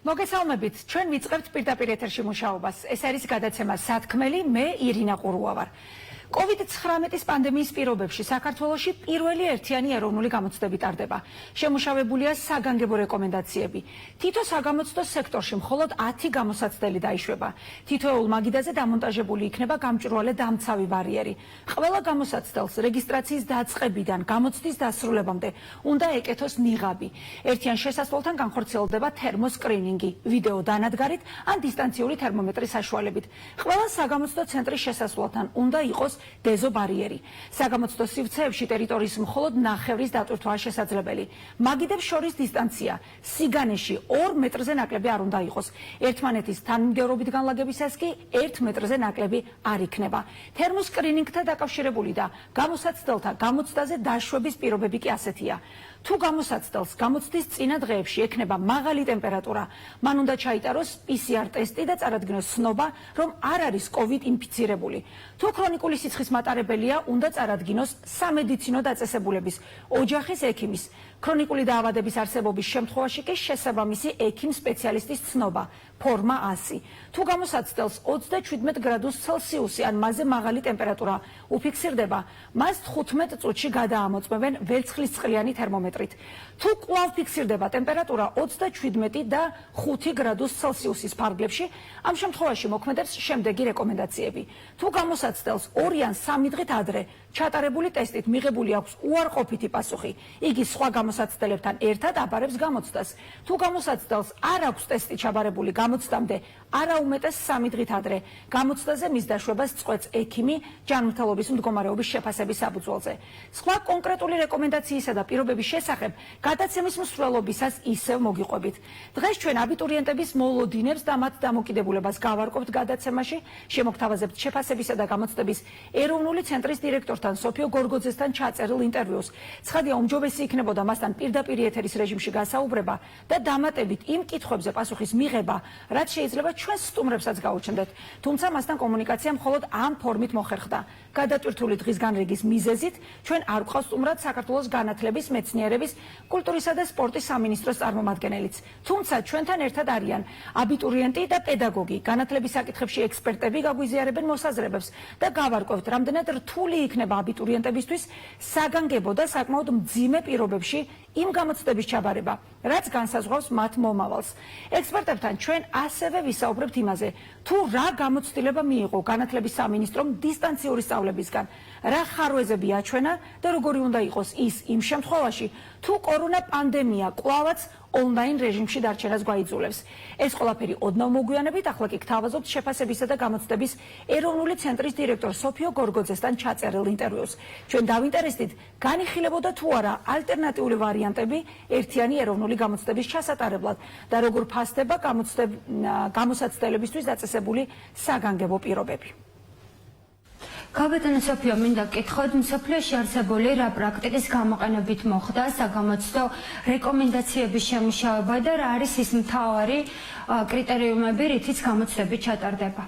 მოგესალმებით, ჩვენ ვიწყებთ პირდაპირ ეთერში მუშაობას. ეს არის გადაცემა სათქმელი, მე ირინა ყურუა ვარ. COVID-19 პანდემიის პირობებში საქართველოში პირველი ერთიანი ეროვნული გამოცდები ტარდება. შემუშავებულია საგანგებო რეკომენდაციები. თითო საგამოცდო სექტორში მხოლოდ 10 გამოსაცდელი დაიშვება. თითოეულ მაგიდაზე დამონტაჟებული იქნება გამჭვირვალე დამცავი ბარიერი. ყველა გამოსაცდელს რეგისტრაციის დაწყებიდან გამოცდის დასრულებამდე უნდა ეკეთოს ნიღაბი. ერთიან შესასვლელთან განხორციელდება თერმოსკრინინგი, ვიდეო დანადგარით ან დისტანციური თერმომეტრის საშუალებით. ყველა საგამოცდო ცენტრის შესასვლელთან უნდა იყოს დეზო ბარიერი. საგამოცდო სივრცეებში ტერიტორიის მხოლოდ ნახევრის დატვირთვაა შესაძლებელი. მაგიდებს შორის დისტანცია სიგანეში 2 მეტრზე ნაკლები არ უნდა იყოს. ერთმანეთის თანმიმდევრობით განლაგებისას კი 1 მეტრზე ნაკლები არ იქნება. თერმოსკრინინგთან დაკავშირებული და გამოსაცდელთა გამოცდაზე დაშვების პირობები კი ასეთია. თუ გამოსაცდელს გამოცდის წინა დღეებში ექნება მაღალი ტემპერატურა, მან უნდა ჩაიტაროს PCR ტესტი და წარადგინოს ცნობა, რომ არ არის COVID ინფიცირებული. თუ ქრონიკული სიცხის მატარებელია, უნდა წარადგინოს სამედიცინო დაწესებულების, ოჯახის ექიმის, ქრონიკული დაავადების არსებობის შემთხვევაში კი შესაბამისი ექიმ სპეციალისტის ცნობა, ფორმა 100. თუ გამოსაცდელს 37 გრადუს ცელსიუსი ან მასზე მაღალი ტემპერატურა უფიქსირდება, მას 15 წუთში გადაამოწმებენ ვერცხლისწყლიანი თერმომეტრით. თუ კვლავ ფიქსირდება ტემპერატურა 27 და 5 გრადუს ცელსიუსის ფარგლებში, ამ შემთხვევაში მოქმედებს შემდეგი რეკომენდაციები. თუ გამოსაცდელს 2 ან 3 დღით ადრე ჩატარებული ტესტით მიღებული აქვს უარყოფითი პასუხი, იგი სხვა გამოსაცდელებთან ერთად აბარებს გამოცდას. თუ გამოსაცდელს არ აქვს ტესტი ჩაბარებული გამოცდამდე, არაუმეტეს 3 დღით ადრე გამოცდაზე მის დაშვებას წყვეტს ექიმი ჯანმრთელობის მდგომარეობის შეფასების საფუძველზე. სხვა კონკრეტული რეკომენდაციისა და პირობების შესახებ გადაცემის მსვლელობისას ისევ მოგიყვებით. დღეს ჩვენ აბიტურიენტების მოლოდინებს და მათ დამოკიდებულებას გავარკვევთ გადაცემაში, შემოგთავაზებთ შეფასებისა და გამოცდების ეროვნული ცენტრის დირექტორთან სოფიო გორგოძესთან ჩაწერილ ინტერვიუს. ცხადია, უმჯობესი იქნებოდა მასთან პირდაპირ ეთერის რეჟიმში გასაუბრება და დამატებით იმ კითხვებზე პასუხის მიღება, რაც შეიძლება ჩვენს სტუმრებსაც გაუჩნდეთ. თუმცა მასთან კომუნიკაცია მხოლოდ ამ ფორმით მოხერხდა. გადატვირთული დღის განრიგის მიზეზით ჩვენ არ გვყავს სტუმრად საქართველოს განათლების, მეცნიერების, კულტურისა და სპორტის სამინისტროს წარმომადგენელიც. თუმცა ჩვენთან ერთად არიან აბიტურიენტი და პედაგოგი, განათლების საკითხებში ექსპერტები გაგვიზიარებენ მოსაზრებებს და გავარკვევთ, რამდენად რთული იქნება აბიტურიენტებისთვის საგანგებო და საკმაოდ მძიმე პირობებში იმ გამოცდების ჩაბარება, რაც განსაზღვრავს მათ მომავალს. ექსპერტებთან ჩვენ ასევე ვისაუბრებთ იმაზე, თუ რა გამოცდილება მიიღო განათლების სამინისტრომ დისტანციური სწავლებისგან, რა ხარვეზები აჩვენა და როგორი უნდა იყოს ის იმ შემთხვევაში, თუ კორონა პანდემია კვლავაც ონლაინ რეჟიმში დარჩენას გვაიძულებს. ეს ყველაფერი ოდნავ მოგვიანებით, ახლა კი გთავაზობთ შეფასებისა და გამოცდების ეროვნული ცენტრის დირექტორ სოფიო გორგოძესთან ჩაწერილ ინტერვიუს. ჩვენ დავინტერესდით, განიხილებოდა თუ არა ალტერნატიული ვარიანტები ერთიანი ეროვნული გამოცდების ჩასატარებლად და როგორ ფასდება გამოსაცდელებისთვის დაწესებული საგანგებო პირობები. Კაპიტანი სოფიო, მინდა გკითხოთ, მსოფლიოში არსებული რა პრაქტიკის გამოყენებით მოხდა საგამოცდო რეკომენდაციების შემუშავება და რა არის ის მთავარი კრიტერიუმები, რითიც გამოცდები ჩატარდება?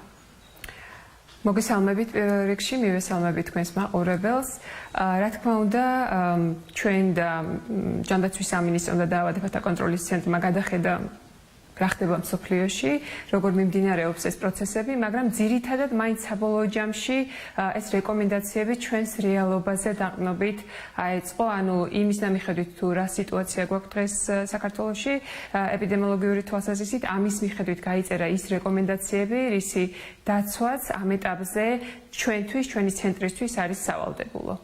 მოგესალმებით პირველ რიგში, მივესალმებით თქვენს მაყურებელს. რა თქმა უნდა, ჩვენ და ჯანდაცვის სამინისტრომ და დაავადებათა კონტროლის ცენტრმა გადახედა რა ხდება მსოფლიოში, როგორ მიმდინარეობს ეს პროცესები, მაგრამ ძირითადად მაინც საბოლოო ჯამში ეს რეკომენდაციები ჩვენს რეალობაზე დაყრდნობით აეწყო, ანუ იმის მიხედვით თუ რა სიტუაცია გვაქვს დღეს საქართველოში ეპიდემიოლოგიური თვალსაზრისით, ამის მიხედვით გაიწერა ის რეკომენდაციები, რისი დაცვაც ამ ეტაპზე ჩვენთვის, ჩვენი ცენტრისთვის არის სავალდებულო.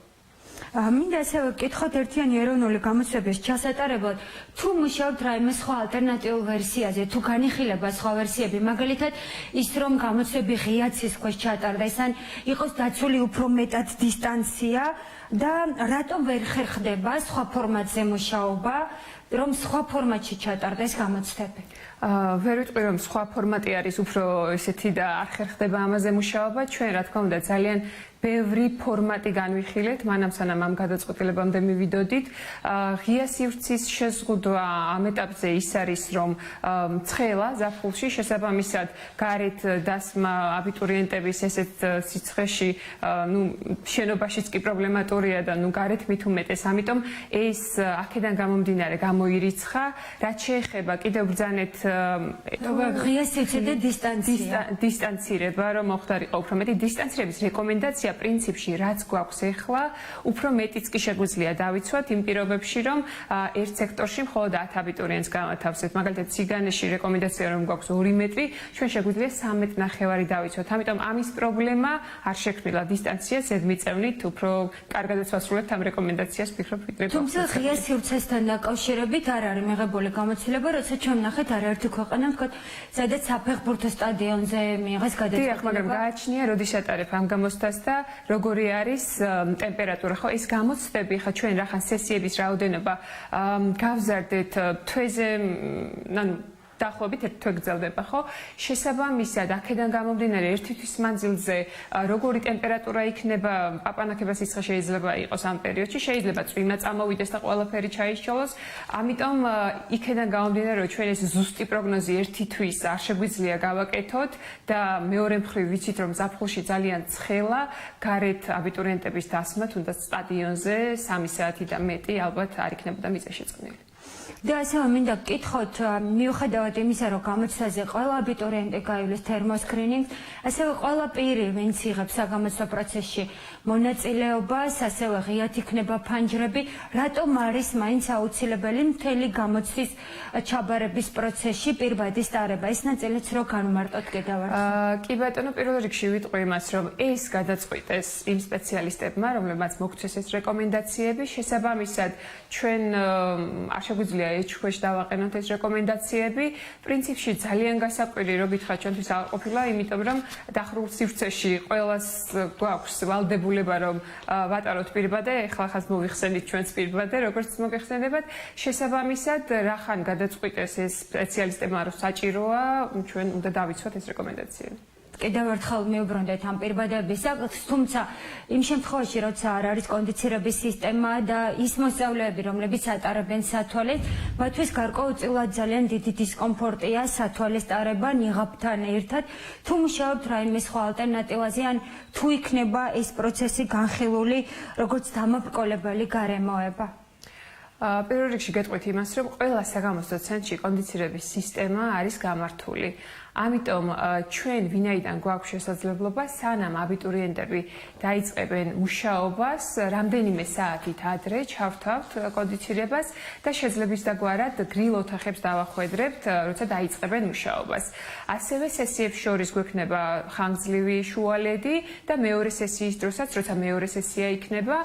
მინდა ასევე ვკითხოთ ერთიანი ეროვნული გამოცდების ჩასატარებლად, თუ მუშაობთ რაიმე სხვა ალტერნატიულ ვერსიაზე, თუ განიხილება სხვა ვერსიები, მაგალითად ის რომ გამოცდები ღია ცის ქვეშ ჩატარდა, ის ან იყოს დაცული უფრო მეტად დისტანცია და რატომ ვერ ხერხდება სხვა ფორმატზე მუშაობა, რომ სხვა ფორმატში ჩატარდეს გამოცდები? ვერ ვიტყვი რომ სხვა ფორმატი არის უფრო ესეთი და არ ხერხდება ამაზე მუშაობა, ჩვენ რა თქმა უნდა ძალიან ბევრი ფორმატი განვიხილეთ, მანამ სანამ ამ გადაწყვეტილებამდე მივიდოდით. ღია სივრცის შეზღუდვა ამ ეტაპზე ის არის, რომ ცხელა ზაფხულში შესაბამისად გარეთ დასმა აბიტურიენტების ესეთ სიცხეში, შენობაშიც კი პრობლემატური ისტორია და ნუ გარეთ მით უმეტეს. ამიტომ ეს აქედან გამომდინარე გამოირიცხა, რაც შეეხება კიდევ ბრძანეთ ღია სივრცე და დისტანცირება, რომ მოხდარიყო უფრო მეტი დისტანცირების რეკომენდაცია პრინციპში რაც გვაქვს ახლა, უფრო მეტიც კი შეგვიძლია დავიცვათ იმ პირობებში, რომ ერთ სექტორში მხოლოდ 10 აბიტურიენტს გავათავსებთ. მაგალითად, ციგანეში რეკომენდაცია რომ გვაქვს 2 მეტრი, ჩვენ შეგვიძლია 13.5 დავიცვათ. ამიტომ ამის პრობლემა არ შექმნილა დისტანცია ზედმიწევნით, უფრო კარგად ვასრულებთ ამ რეკომენდაციას, ვფიქრობ, ვიდრე თუმცა ღია სივრცესთან დაკავშირებით არ არის მიღებული გამოცდილება, როცა ჩვენ ნახეთ არაერთი ქვეყანა, ვთქვათ, სადაც საფეხბურთო სტადიონზე მიიღეს გადაწყვეტილება. დიახ, მაგრამ გააჩნია, როდის ატარებ ამ გამოცდას და როგორი არის ტემპერატურა, ხო? ეს გამოცდები, ხა ჩვენ რახან სესიების რაოდენობა გავზარდეთ თვეზე, ანუ დაახლოებით 1 თვე გრძელდება, ხო? შესაბამისად, აქედან გამომდინარე ერთი თვის მანძილზე როგორი ტემპერატურა იქნება, პაპანაკება სიცხე შეიძლება იყოს ამ პერიოდში, შეიძლება წვიმა წამოვიდეს და ყველაფერი ჩაიშჩოლოს. ამიტომ იქედან გამომდინარე, რომ ჩვენ ეს ზუსტი პროგნოზი ერთი თვის არ შეგვიძლია გავაკეთოთ და მეორე მხრივ ვიცით, რომ ზაფხულში ძალიან ცხელა, გარეთ აბიტურიენტების დასმა, თუნდაც სტადიონზე 3 საათი და მეტი ალბათ არ იქნებოდა მიწა შეწყნილი. და ასევე მინდა გკითხოთ, მიუხედავად იმისა, რომ გამოცდაზე ყველა აბიტურიენტი გაივლის თერმოსკრინინგს, ასევე ყველა პირი, ვინც იღებს საგამოცდო პროცესში მონაწილეობას, ასევე ღიად იქნება ფანჯრები, რატომ არის მაინც აუცილებელი მთელი გამოცდის ჩაბარების პროცესში პირბადის ტარება? ეს ნაწილიც რო განვმარტოთ კიდევ. კი ბატონო, პირველ რიგში ვიტყვი იმას, რომ ეს გადაწყვიტეს იმ სპეციალისტებმა, რომლებმაც მოგცეს ეს რეკომენდაციები, შესაბამისად ჩვენ არ შეგვიძლია ეჭქვეშ დავაყენოთ ეს რეკომენდაციები. პრინციპში ძალიან გასაკვირი, რომ გითხრათ, ჩვენთვის არ ყოფილა, იმიტომ რომ დახურულ სივრცეში ყველას გვაქვს ვალდებულება, რომ ვატაროთ პირბადე, ეხლა ხაც მოვიხსენით ჩვენს პირბადე, როგორც მოგეხსენებათ. შესაბამისად, რახან გადაწყვიტეს ეს სპეციალისტებმა, რომ საჭიროა, ჩვენ უნდა დავიცვათ ეს რეკომენდაციები. კიდევ ერთხელ მივუბრუნდეთ ამ პირბადების საკითხს, თუმცა იმ შემთხვევაში, როცა არ არის კონდიცირების სისტემა და ის მოსწავლეები, რომლებიც ატარებენ სათვალეს, მათთვის გარკვეულწილად ძალიან დიდი დისკომფორტია სათვალეს ტარება ნიღაბთან ერთად. თუ მუშაობთ რაიმე სხვა ალტერნატივაზე, ან თუ იქნება ეს პროცესი განხილული, როგორც დამაბრკოლებელი გარემოება? პირველ რიგში გეტყვით იმას, რომ ყველა საგამოცდო ცენტრში კონდიცირების სისტემა არის გამართული. ამიტომ ჩვენ ვინაიდან გვაქვს შესაძლებლობა, სანამ აბიტურიენტები დაიწყებენ მუშაობას, რამდენიმე საათით ადრე ჩავთავთ კონდიცირებას და შეძლებისდაგვარად გრილ ოთახებს დავახვედრებთ, როცა დაიწყებენ მუშაობას. ასევე სესიებს შორის გვექნება ხანგრძლივი შუალედი და მეორე სესიის დროსაც, როცა მეორე სესია იქნება,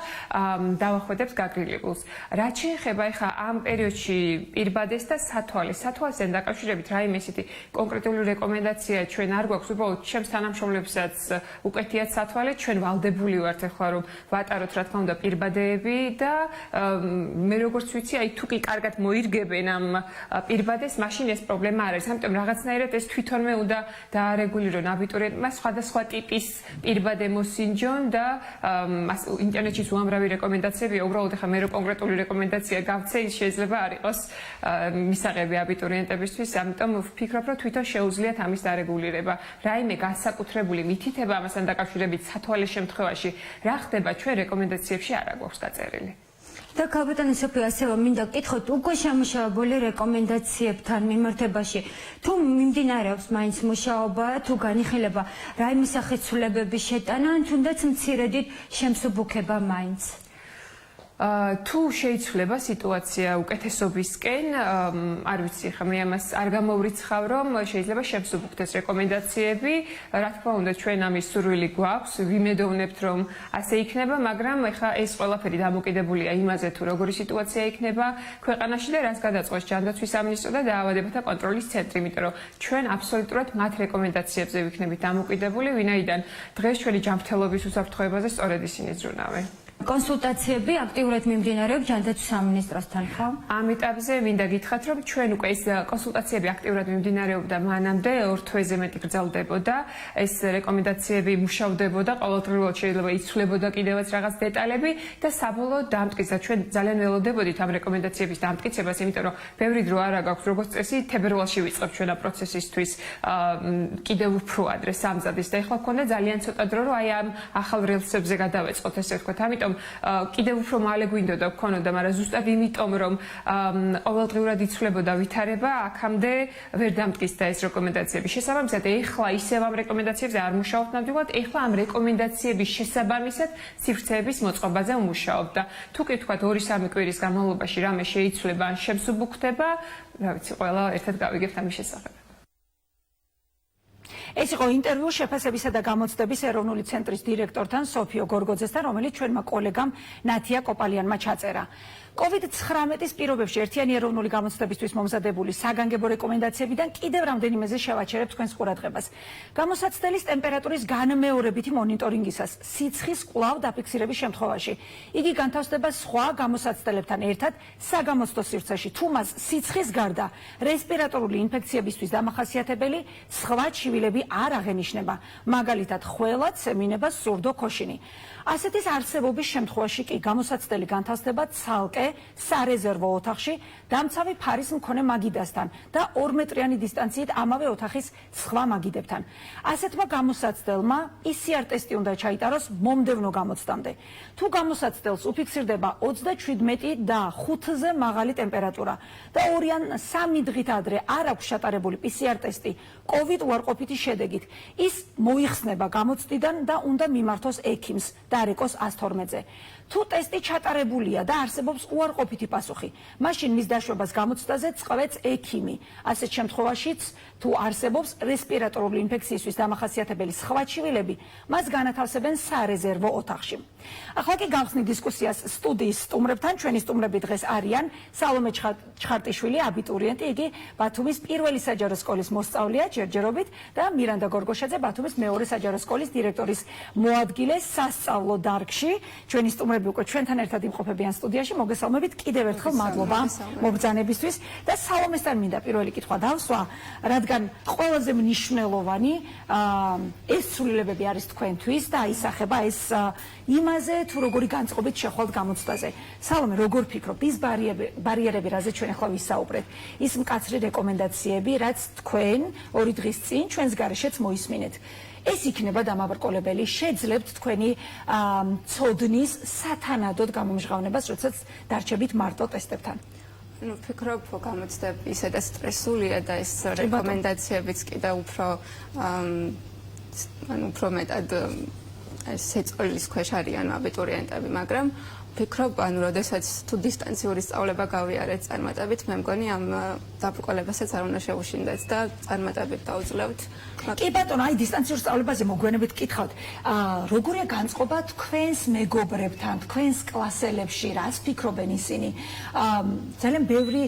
დავახვედრებთ გაგრილებულს. რაც შეეხება ახლა ამ პერიოდში პირბადეს და სათვალესთან დაკავშირებით რაიმე ისეთი კონკრეტული რეკომენდაცია ჩვენ არ გვაქვს, უბრალოდ ჩემს თანამშრომლებსაც უკეთიათ სათვალე, ჩვენ ვალდებული ვართ ახლა რომ ვატაროთ რა თქმა უნდა პირბადეები და მე როგორც ვიცი, აი თუ კი კარგად მოირგებენ ამ პირბადეს, მაშინ ეს პრობლემა არ არის. ამიტომ რაღაცნაირად ეს თვითონვე უნდა დაარეგულირონ აბიტურიენტმა სხვადასხვა ტიპის პირბადე მოსინჯონ და ინტერნეტში უამრავი რეკომენდაციებია, უბრალოდ ახლა მე რო კონკრეტული რეკომენდაცია გავცე, ის შეიძლება არ იყოს მისაღები აბიტურიენტებისთვის, ამიტომ ვფიქრობ, რომ თვითონ შეუძლიათ ამის დარეგულირება. რაიმე განსაკუთრებული მითითება ამასთან დაკავშირებით სათვალეს შემთხვევაში რა ხდება, ჩვენ რეკომენდაციებში არ აგვაქვს გაწერილი. და კაპიტანი სოფია, ასევე მინდა გკითხოთ, უკვე შემუშავებული რეკომენდაციებთან მიმართებაში, თუ მიმდინარეობს მაინც მუშაობა, თუ განიხილება რაიმე სახის ცვლილებების შეტანა, ან თუნდაც მცირედით შემსუბუქება მაინც? თუ შეიცვლება სიტუაცია უკეთესობისკენ, არ ვიცი, ხა მე ამას არ გამოვრიცხავ, რომ შეიძლება შემსუბუქდეს რეკომენდაციები, რა თქმა უნდა ჩვენ ამის სურვილი გვაქვს, ვიმედოვნებთ, რომ ასე იქნება, მაგრამ ეხა ეს ყველაფერი დამოკიდებულია იმაზე, თუ როგორი სიტუაცია იქნება ქვეყანაში და რაც გადაწყვეტს ჯანდაცვის სამინისტრო და დაავადებათა კონტროლის ცენტრი, იმიტომ რომ ჩვენ აბსოლუტურად მათ რეკომენდაციებზე ვიქნებით დამოკიდებული, ვინაიდან დღეს ჩვენი ჯანმრთელობის უსაფრთხოებაზე სწორედ ისინი ზრუნავენ. კონსულტაციები აქტიურად მიმდინარეობს ჯანდაცვის სამინისტროსთან, ხო? ამ ეტაპზე მინდა გითხრათ, რომ ჩვენ უკვე ეს კონსულტაციები აქტიურად მიმდინარეობდა მანამდე 2 თვეზე მეტი გრძელდებოდა. ეს რეკომენდაციები მუშავდებოდა, ყოველდღიურად შეიძლება იცვლებოდა კიდევაც რაღაც დეტალები და საბოლოოდ დამტკიცა. ჩვენ ძალიან ველოდებოდით ამ რეკომენდაციების დამტკიცებას, იმიტომ რომ ბევრი დრო არ აქვს, როგორც წესი, თებერვალში ვიწყებთ ჩვენ ამ პროცესისთვის კიდევ უფრო ადრე სამზადის და ეხლა გქონდა ძალიან ცოტა დრო, რომ აი ამ ახალ რელსებზე გადავეწყოთ, ესე ვთქვათ. ამიტომ რომ კიდევ უფრო მალე გვინდოდა გქონოდა, მაგრამ ზუსტად იმიტომ რომ ყოველდღიურად იცვლებოდა ვითარება, აქამდე ვერ დამტკიცდა ეს რეკომენდაციები. შესაბამისად, ეხლა ისევ ამ რეკომენდაციებზე არ მუშაობთ ნამდვილად, ეხლა ამ რეკომენდაციების შესაბამისად სივრცეების მოწყობაზე ვმუშაობთ და თუ კი თქვათ 2-3 კვირის განმავლობაში რამე შეიცვლება ან შემსუბუქდება, რა ვიცი, ყველა ერთად გავიგებთ ამის შესახებ. ეს იყო ინტერვიუ შეფასებისა და გამოცდების ეროვნული ცენტრის დირექტორთან სოფიო გორგოძესთან, რომელიც ჩვენმა კოლეგამ ნათია კოპალიანმა ჩაწერა. COVID-19-ის პირობებში ერთიანი ეროვნული გამოცდებისთვის მომზადებული საგანგებო რეკომენდაციებიდან კიდევ რამდენიმეზე შევაჩერებთ თქვენს ყურადღებას. გამოსაცდელის ტემპერატურის განმეორებითი მონიტორინგისას სიცხის კვლავ დაფიქსირების შემთხვევაში იგი განთავსდება სხვა გამოსაცდელებთან ერთად საგამოცდო სივრცეში, თუ მას სიცხის გარდა რესპირატორული ინფექციებისთვის დამახასიათებელი სხვა ჩივილები არ აღენიშნება, მაგალითად ხველა, ცემინება, სურდო, ქოშინი. ასეთის არსებობის შემთხვევაში კი გამოსაცდელი განთავსდება ცალკე სარეზერვო ოთახში დამცავი ფარის მქონე მაგიდასთან და 2 მეტრიანი დისტანციით ამავე ოთახის სხვა მაგიდებთან. ასეთმა გამოსაცდელმა PCR ტესტი უნდა ჩაიტაროს მომდევნო გამოცდამდე. თუ გამოსაცდელს უფიქსირდება 37 და 5-ზე მაღალი ტემპერატურა და 2 ან 3 დღით ადრე არ აქვს ჩატარებული PCR ტესტი COVID უარყოფითი შედეგით, ის მოიხსნება გამოცდიდან და უნდა მიმართოს ექიმს დარეკოს 112-ზე. თუ ტესტი ჩატარებულია და არსებობს უარყოფითი პასუხი, მაშინ მის დაშვებას გამოცდაზე წყვეტს ექიმი. ასეთ შემთხვევაშიც, თუ არსებობს რესპირატორული ინფექციისთვის დამახასიათებელი სხვა ჩივილები, მას განათავსებენ სარეზერვო ოთახში. ახლა კი გავხსნით დისკუსიას სტუდიის სტუმრებთან. ჩვენი სტუმრები დღეს არიან სალომე ჩხარტიშვილი, აბიტურიენტი, იგი ბათუმის პირველი საჯარო სკოლის მოსწავლეა ჯერჯერობით და მირანდა გორგოშაძე, ბათუმის მეორე საჯარო სკოლის დირექტორის მოადგილე სასწავლო დარგში. ჩვენი სტუმრები უკვე ჩვენთან ერთად იმყოფებიან სტუდიაში. მოგესალმებით, კიდევ ერთხელ მადლობა მობრძანებისთვის და სალომესთან მინდა პირველი კითხვა დავსვა, რადგან ყველაზე მნიშვნელოვანი ეს ცვლილებები არის თქვენთვის და აისახება ეს იმაზე, თუ როგორი განწყობით შეხვალთ გამოცდაზე. სალომე, როგორ ფიქრობ, ის ბარიერები, რაზეც ჩვენ ახლა ვისაუბრეთ, ის მკაცრი რეკომენდაციები, რაც თქვენ 2 დღის წინ ჩვენს გარეშეც მოისმინეთ. ეს იქნება დამაბრკოლებელი, შეძლებთ თქვენი ცოდნის სათანადოდ გამომჟღავნებას, როდესაც დარჩებით მარტო ტესტებთან. ვფიქრობ, გამოცდები ისე და სტრესულია და ეს რეკომენდაციებიც კიდევ უფრო მეტად სეწოლის ქვეშ არიან აბიტურიენტები, მაგრამ ვფიქრობ, როდესაც თუ დისტანციური სწავლება გავიარეთ წარმატებით, მე მგონი ამ დაბრკოლებასაც არ უნდა შევუშინდეთ და წარმატებით დაუძლევთ. კი ბატონო, აი დისტანციურ სწავლებაზე მოგვიანებით გკითხავთ, როგორია განწყობა თქვენს მეგობრებთან, თქვენს კლასელებში, რას ფიქრობენ ისინი? ძალიან ბევრი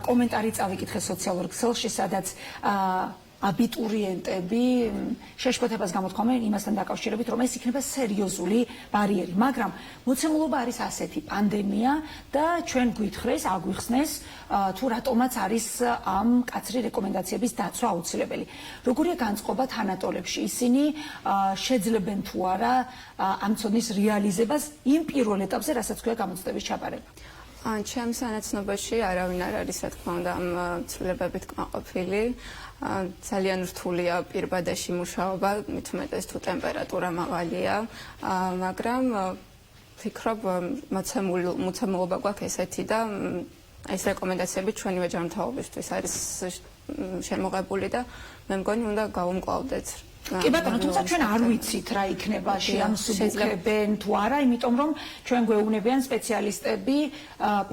კომენტარი წავიკითხე სოციალურ ქსელში, სადაც აბიტურიენტები შეშფოთებას გამოთქვამენ იმასთან დაკავშირებით, რომ ეს იქნება სერიოზული ბარიერი, მაგრამ მოცემულობა არის ასეთი, პანდემია და ჩვენ გვითხრეს, აგვიხსნეს, თუ რატომაც არის ამ მკაცრი რეკომენდაციების დაცვა აუცილებელი. როგორია განწყობა თანატოლებში? ისინი შეძლებენ თუ არა ამ ცოდნის რეალიზებას იმ პირველ ეტაპზე, რასაც ქვია გამოცდების ჩაბარება? ჩემს სანაცნობოში არავინ არ არის, რა თქმა უნდა, ამ ცვლილებებით კმაყოფილი. ძალიან რთულია პირბადაში მუშაობა, მით უმეტეს თუ ტემპერატურა მაღალია, მაგრამ ვფიქრობ, მოცემულობა გვაქვს ესეთი და ეს რეკომენდაციები ჩვენივე ჯანმრთელობისთვის არის შემოღებული და მე მგონი უნდა გავუმკლავდეთ. კი ბატონო, თუმცა ჩვენ არ ვიცით რა იქნება, შეამსუბუქებენ თუ არა, იმიტომ რომ ჩვენ გვეუბნებიან სპეციალისტები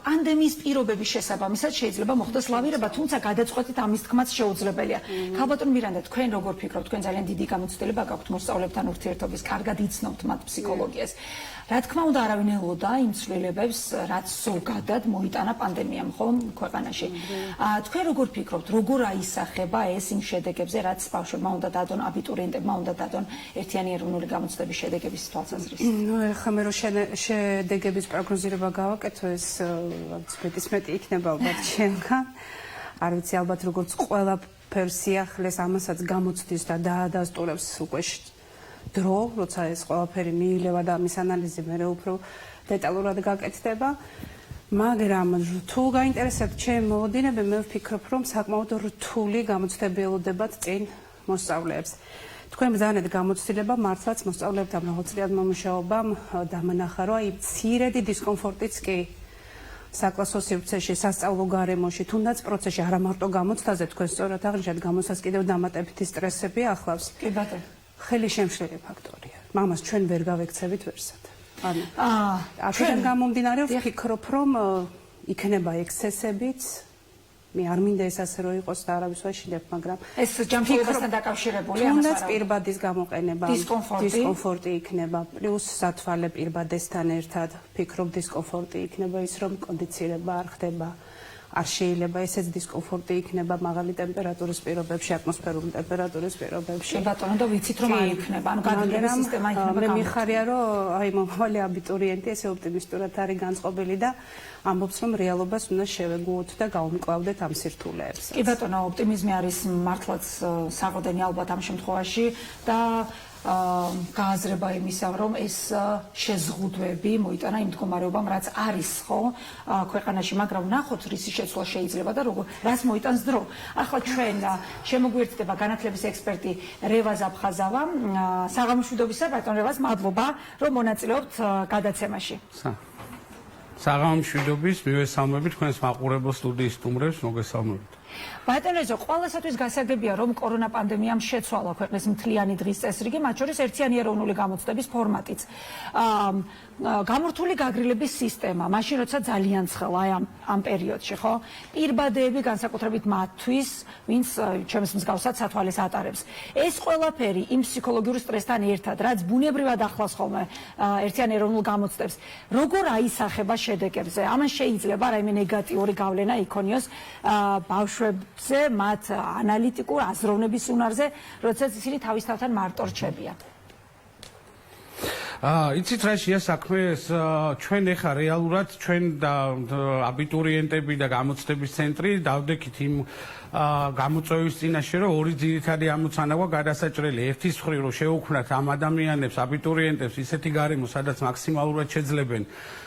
პანდემიის პირობების შესაბამისად შეიძლება მოხდეს ლავირება, თუმცა გადაწყვეტით ამის თქმაც შეუძლებელია. ქალბატონ მირანდა, თქვენ როგორ ფიქრობთ? თქვენ ძალიან დიდი გამოცდილება გაქვთ მოსწავლეებთან ურთიერთობის, კარგად იცნობთ მათ ფსიქოლოგიას. რა თქმა უნდა, არავინ ელოდა იმ ცვლილებებს, რაც ზოგადად მოიტანა პანდემიამ, ხომ, ქვეყანაში. თქვენ როგორ ფიქრობთ, როგორ აისახება ეს იმ შედეგებზე, რაც ბავშვებმა უნდა დადონ, აბიტურიენტებმა უნდა დადონ ერთიანი ეროვნული გამოცდების შედეგების თვალსაზრისით? ეხლა მე რო შედეგების პროგნოზირება გავაკეთო, ეს მეტი იქნება ალბათ ჩემგან. არ ვიცი, ალბათ როგორც ყველაფერს სიახლეს ამასაც გამოცდის და დაადასტურებს უკვე დრო, როცა ეს ყველაფერი მიილევა და ამის ანალიზი მე უფრო დეტალურად გაკეთდება. მაგრამ თუ გაინტერესებთ ჩემი მოლოდინები, მე ვფიქრობ, რომ საკმაოდ რთული გამოცდები ელოდებათ წინ მოსწავლეებს. თქვენ ბრძანეთ გამოცდილება მართლაც მოსწავლეებთან მრავალწლიან მომუშაობამ დამანახა, რომ აი მცირედი დისკომფორტიც კი საკლასო სივრცეში, სასწავლო გარემოში, თუნდაც პროცესში, არა მარტო გამოცდაზე, თქვენ სწორად აღნიშნეთ, გამოცდას კიდევ დამატებითი სტრესები ახლავს. კი ბატონო. ხელი შემშლელი ფაქტორია. მამას ჩვენ ვერ გავექცევით ვერსად. ანუ აქედან გამომდინარე ვფიქრობ, რომ იქნება ექსცესებიც. მე არ მინდა ეს ასე რო იყოს და არავის ვაშინებ, მაგრამ ეს ჯანმრთელობასთან დაკავშირებული ამას თუნდაც პირბადის გამოყენება, დისკომფორტი იქნება, პლუს სათვალე პირბადესთან ერთად ვფიქრობ დისკომფორტი იქნება ის, რომ კონდიცირება არ ხდება. არ შეიძლება ესეც დისკომფორტი იქნება მაღალი ტემპერატურის პირობებში, ატმოსფერული ტემპერატურის პირობებში. ბატონო და ვიცით რომ არ იქნება, ანუ გადაგების სისტემა იქნება. მე მიხარია რომ აი მომავალი აბიტურიენტი ესე ოპტიმისტურად არის განწყობილი და ამბობს რომ რეალობას უნდა შევეგუოთ და გავუმკლავდეთ ამ სირთულეებს. კი ბატონო, ოპტიმიზმი არის მართლაც საყრდენი ალბათ ამ შემთხვევაში და გააზრება იმისა, რომ ეს შეზღუდვები მოიტანა იმ მდგომარეობამ, რაც არის ხო ქვეყანაში, მაგრამ ვნახოთ რისი შეცვლა შეიძლება და როგორ რას მოიტანს დრო. ახლა ჩვენ შემოგვიერთდება განათლების ექსპერტი რევა ზაფხაზავა, საღამოშვიდობისა ბატონ რევას, მადლობა, რომ მონაწილეობთ გადაცემაში. საღამოშვიდობის, მივესალმებით თქვენს მაყურებელ სტუდიის სტუმრებს, მოგესალმებით. ბატონო ეზო, ყველასათვის გასაგებია, რომ კორონა პანდემიამ შეცვალა ქვეყნის მთლიანი დღის წესრიგი, მათ შორის ერთიანი ეროვნული გამოცდების ფორმატიც. გამორთული გაგრილების სისტემა, მაშინ როცა ძალიან ცხელა ამ პერიოდში, ხო? პირბადეები განსაკუთრებით მათთვის, ვინც ჩემს მსგავსად სათვალეს ატარებს. ეს ყველაფერი იმ ფსიქოლოგიურ სტრესთან ერთად, რაც ბუნებრივად ახლავს ხოლმე ერთიან ეროვნულ გამოცდებს, როგორ აისახება შედეგებზე? ამან შეიძლება რაიმე ნეგატიური გავლენა იქონიოს ბავშვებზე, მათ ანალიტიკურ აზროვნების უნარზე, როდესაც ისინი თავის თავთან მარტო რჩებიან. იცით რა შეა საქმე, ჩვენ ეხა რეალურად ჩვენ და აბიტურიენტები და გამოცდების ცენტრი დავდექით იმ გამოწვევის წინაშე, რომ ორი ძირითადი ამოცანა გვაქვს გადასაჭრელი. ერთის მხრივ რომ შევუქმნათ ამ ადამიანებს, აბიტურიენტებს ისეთი გარემო, სადაც მაქსიმალურად შეძლებენ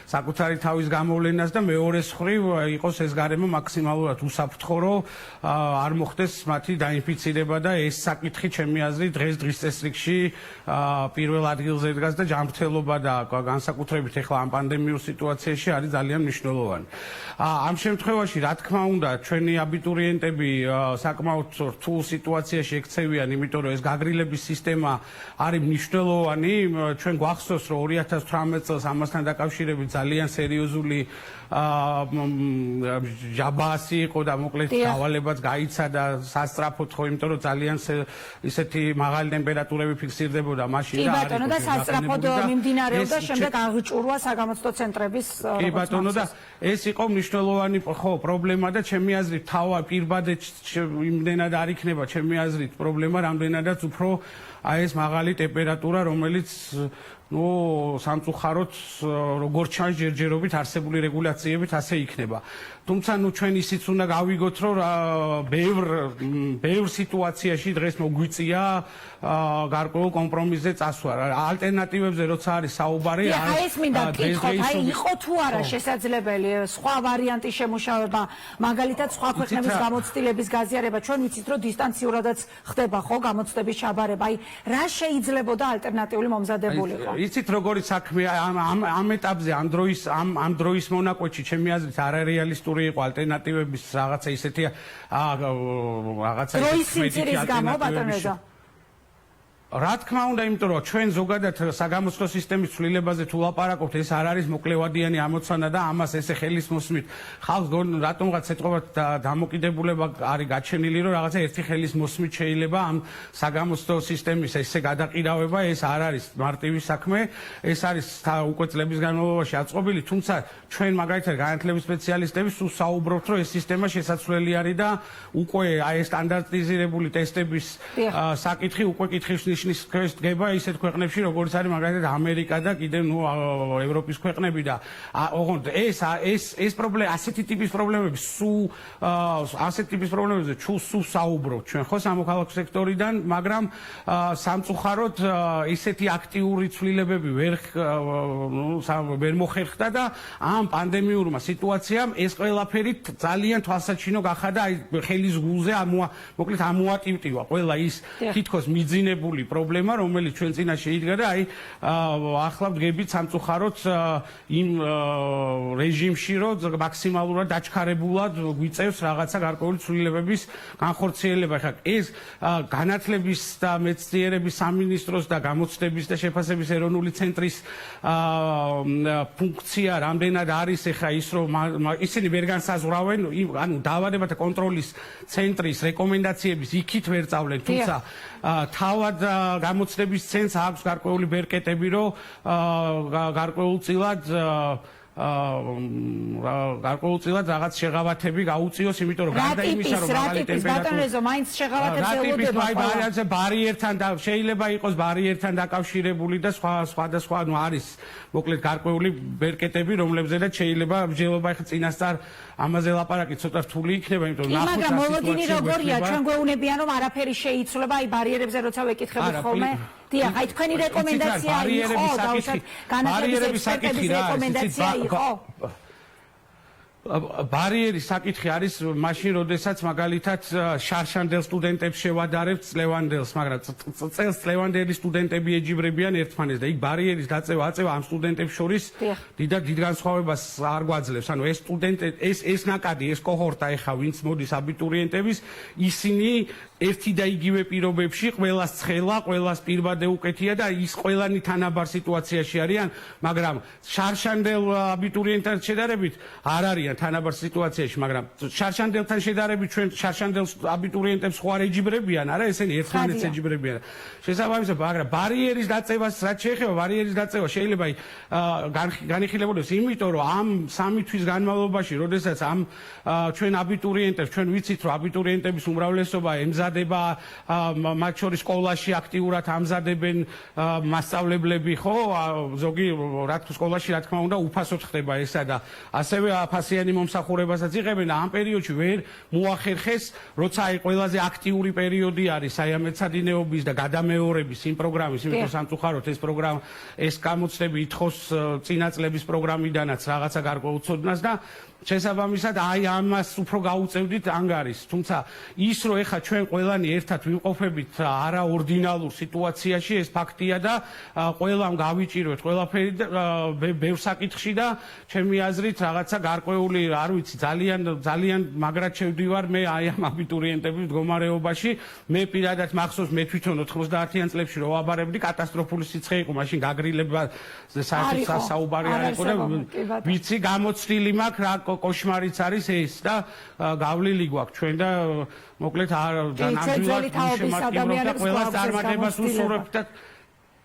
საკუთარი თავის გამოვლენას და მეორეს მხრივ იყოს ეს გარემო მაქსიმალურად უსაფრთხო, რომ არ მოხდეს მათი დაინფიცირება და ეს საკითხი ჩემი აზრით დღის წესრიგში პირველ ადგილზე დგას და ჯანმრთელობა და განსაკუთრებით ახლა ამ პანდემიურ სიტუაციაში არის ძალიან მნიშვნელოვანი. ამ შემთხვევაში რა თქმა უნდა ჩვენი აბიტურიენტები საკმაოდ რთულ სიტუაციაში ექცევიან, იმიტომ რომ ეს გაგრილების სისტემა არის მნიშვნელოვანი. ჩვენ გვახსოვს რომ 2018 წელს ამასთან დაკავშირებით ძალიან სერიოზული ჯაბასი იყო და მოკლედ დავალებაც გაიცა და სასწრაფოდ ხო, იმიტომ რომ ძალიან ისეთი მაღალი ტემპერატურები ფიქსირდებოდა მაშინ და კი ბატონო და სასწრაფოდ მიმდინარეობდა შემდეგ აღჭურვა საგამოცდო ცენტრების. კი ბატონო და ეს იყო მნიშვნელოვანი ხო პრობლემა და ჩემი აზრით თავა პირბადე იმდენად არ იქნება ჩემი აზრით პრობლემა, რამდენადაც უფრო აი ეს მაღალი ტემპერატურა, რომელიც სამწუხაროდ როგორც ჩანს ჯერჯერობით არსებული რეგულაციებით ასე იქნება. თუმცა ჩვენ ისიც უნდა გავიგოთ, რომ ბევრ სიტუაციაში დღეს მოგვიწია გარკვეულ კომპრომისზე წასვლა. ალტერნატივებზე როცა არის საუბარი, ეს მინდა გკითხოთ, აი იყო თუ არა შესაძლებელი სხვა ვარიანტის შემუშავება, მაგალითად სხვა ქვეყნების გამოცდილების გაზიარება. ჩვენ ვიცით, რომ დისტანციურადაც ხდება ხო გამოცდების ჩაბარება. აი რა შეიძლებოდა ალტერნატიული მომზადებულიყო? იცით როგორი საქმეა ამ ეტაპზე ამ დროის მონაკვეთში ჩემი აზრით არარეალისტური იყო ალტერნატივების რაღაცა ისეთი რაღაცა ისეთი ალტერნატივები. რა თქმა უნდა, იმიტომ რომ ჩვენ ზოგადად საგამოცდო სისტემის ცვლილებაზე თუ ლაპარაკობთ, ეს არ არის მოკლევადიანი ამოცანა და ამას ესე ხელის მოსმით ხალხს რატომღაც ეთყობათ დამოკიდებულება არის გაჩენილი, რომ რაღაცა ერთი ხელის მოსმით შეიძლება ამ საგამოცდო სისტემის ესე გადაყირავება, ეს არ არის მარტივი საქმე, ეს არის უკვე წლების განმავლობაში აწყობილი, თუმცა ჩვენ მაგალითად განათლების სპეციალისტები სულ საუბრობთ, რომ ეს სისტემა შესაძლებელი არის და უკვე აი ეს სტანდარტიზირებული ტესტების საკითხი უკვე კითხვის ნიშნის ქვეშ დგება ისეთ ქვეყნებში, როგორც არის მაგალითად ამერიკა და კიდევ ევროპის ქვეყნები და ოღონდ ეს პრობლემა, ასეთი ტიპის პრობლემები ასეთი ტიპის პრობლემებზე სულ საუბრობთ ჩვენ ხო სამოქალაქო სექტორიდან, მაგრამ სამწუხაროდ ისეთი აქტიური ცვლილებები ვერ მოხერხდა და ამ პანდემიურმა სიტუაციამ ეს ყველაფერი ძალიან თვალსაჩინო გახადა, აი ხელის გულზე მოკლედ ამოატივტივა ყველა ის თითქოს მიძინებული პრობლემა, რომელიც ჩვენ წინაშე იდგა და აი ახლა ვდგებით სამწუხაროდ იმ რეჟიმში, რომ მაქსიმალურად დაჩქარებულად გვიწევს რაღაცა გარკვეული ცვლილებების განხორციელება. ხა ეს განათლების და მეცნიერების სამინისტროს და გამოცდების და შეფასების ეროვნული ცენტრის ფუნქცია რამდენად არის ეხა ის რომ ისინი ვერ განსაზღვრავენ ანუ დაავადებათა კონტროლის ცენტრის რეკომენდაციების იქით ვერ წავლენ თუმცა თავად გამოცდების ცენტრს აქვს გარკვეული ბერკეტები რომ გარკვეულწილად რაღაც შეღავათები გაუწიოს, იმიტომ რომ გარდა იმისა, რომ მაღალი ტემპერატურა მაინც შეღავათებს ელოდება. ბარიერთან და შეიძლება იყოს ბარიერთან დაკავშირებული და სხვადასხვა, ანუ არის მოკლედ გარკვეული ბერკეტები, რომლებზედაც შეიძლება მსჯელობა ახლა წინასწარ ამაზე ლაპარაკი ცოტა რთული იქნება, იმიტომ რომ ნახოთ მაგრამ მოლოდინი როგორია, ჩვენ გვეუბნებიან რომ არაფერი შეიცვლება, აი ბარიერებზე როცა ვეკითხებით ხოლმე. დიახ, აი თქვენი რეკომენდაცია იყო, დაუშვათ განათლების ექსპერტების რეკომენდაცია იყო. ბარიერის საკითხი არის მაშინ, როდესაც მაგალითად შარშანდელ სტუდენტებს შევადარებთ წლევანდელს, მაგრამ წელს წლევანდელი სტუდენტები ეჯიბრებიან ერთმანეთს და იქ ბარიერის აწევა ამ სტუდენტებს შორის დიდ განსხვავებას არ გვაძლევს. ანუ ეს სტუდენტები, ეს ნაკადი, ეს კოჰორტა ეხა ვინც მოდის აბიტურიენტების, ისინი ერთი და იგივე პირობებში, ყველას ცხელა, ყველას პირბადე უკეთია და ის ყველანი თანაბარ სიტუაციაში არიან, მაგრამ შარშანდელ აბიტურიენტთან შედარებით არ არიან თანაბარ სიტუაციაში, მაგრამ შარშანდელთან შედარებით ჩვენ შარშანდელ აბიტურიენტებს ხო არ ეჯიბრებიან, არა, ესენი ერთმანეთს ეჯიბრებიან. შესაბამისად, მაგრამ ბარიერის დაწევას რაც შეეხება, ბარიერის დაწევა შეიძლება განიხილებოდეს, იმიტომ რომ ამ 3 თვის განმავლობაში, როდესაც ამ ჩვენ აბიტურიენტებს, ჩვენ ვიცით, რომ აბიტურიენტების უმრავლესობა ემზადება მათ შორის სკოლაში აქტიურად ამზადებენ მასწავლებლები, ხო? ზოგი რა თქმა სკოლაში რა თქმა უნდა უფასოდ ხდება ესა და ასევე აფასიანი მომსახურებასაც იღებენ. ამ პერიოდში ვერ მოახერხეს, როცა აი ყველაზე აქტიური პერიოდი არის აი ამ მეცადინეობის და გადამეორების იმ პროგრამის, იმიტომ სამწუხაროდ ეს გამოცდები ითხოვს წინა წლების პროგრამიდანაც რაღაცა გარკვეულ ცოდნას და შესაბამისად აი ამას უფრო გაუწევდით ანგარიშს. თუმცა ის რომ ეხა ჩვენ ყველანი ერთად ვიმყოფებით არაორდინალურ სიტუაციაში, ეს ფაქტია და ყველამ გავიჭიროთ ყველაფერი ბევრ საკითხში და ჩემი აზრით რაღაცა გარკვეული, არ ვიცი, ძალიან მაგრად შევდივარ მე აი ამ აბიტურიენტების მდგომარეობაში. მე პირადად მახსოვს, მე თვითონ 90-იან წლებში რო ვაბარებდი, კატასტროფული სიცხე იყო, მაშინ გაგრილება საერთოდ საუბარი არ იყო და ვიცი გამოცდილი მაქვს რა კოშმარიც არის ეს და გავლილი გვაქვს ჩვენ და მოკლედ ნამდვილად შემატკივრობთ და ყველას წარმატებას ვუსურვებთ და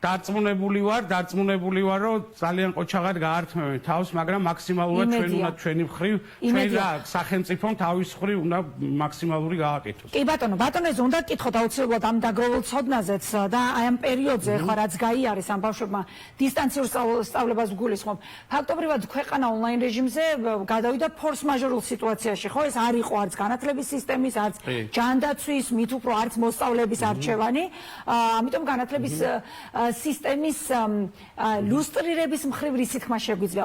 დარწმუნებული ვარ, რომ ძალიან ყოჩაღად გაართმევენ თავს, მაგრამ მაქსიმალურად ჩვენ უნდა ჩვენი მხრივ, ჩვენ რა სახელმწიფომ თავის მხრივ უნდა მაქსიმალური გააკეთოს. კი ბატონო, ბატონო, უნდა გკითხოთ აუცილებლად ამ დაგროვილ ცოდნაზეც და აი ამ პერიოდზე ახლა რაც გაიარეს ამ ბავშვებმა დისტანციურ სწავლებას გულისხმობ. ფაქტობრივად ქვეყანა ონლაინ რეჟიმზე გადავიდა ფორსმაჟორულ სიტუაციაში, ხო? ეს არ იყო არც განათლების სისტემის, არც ჯანდაცვის, მით უფრო არც მოსწავლეების არჩევანი. ამიტომ განათლების სისტემის ლუსტრირების მხრივ რის თქმა შეგვიძლია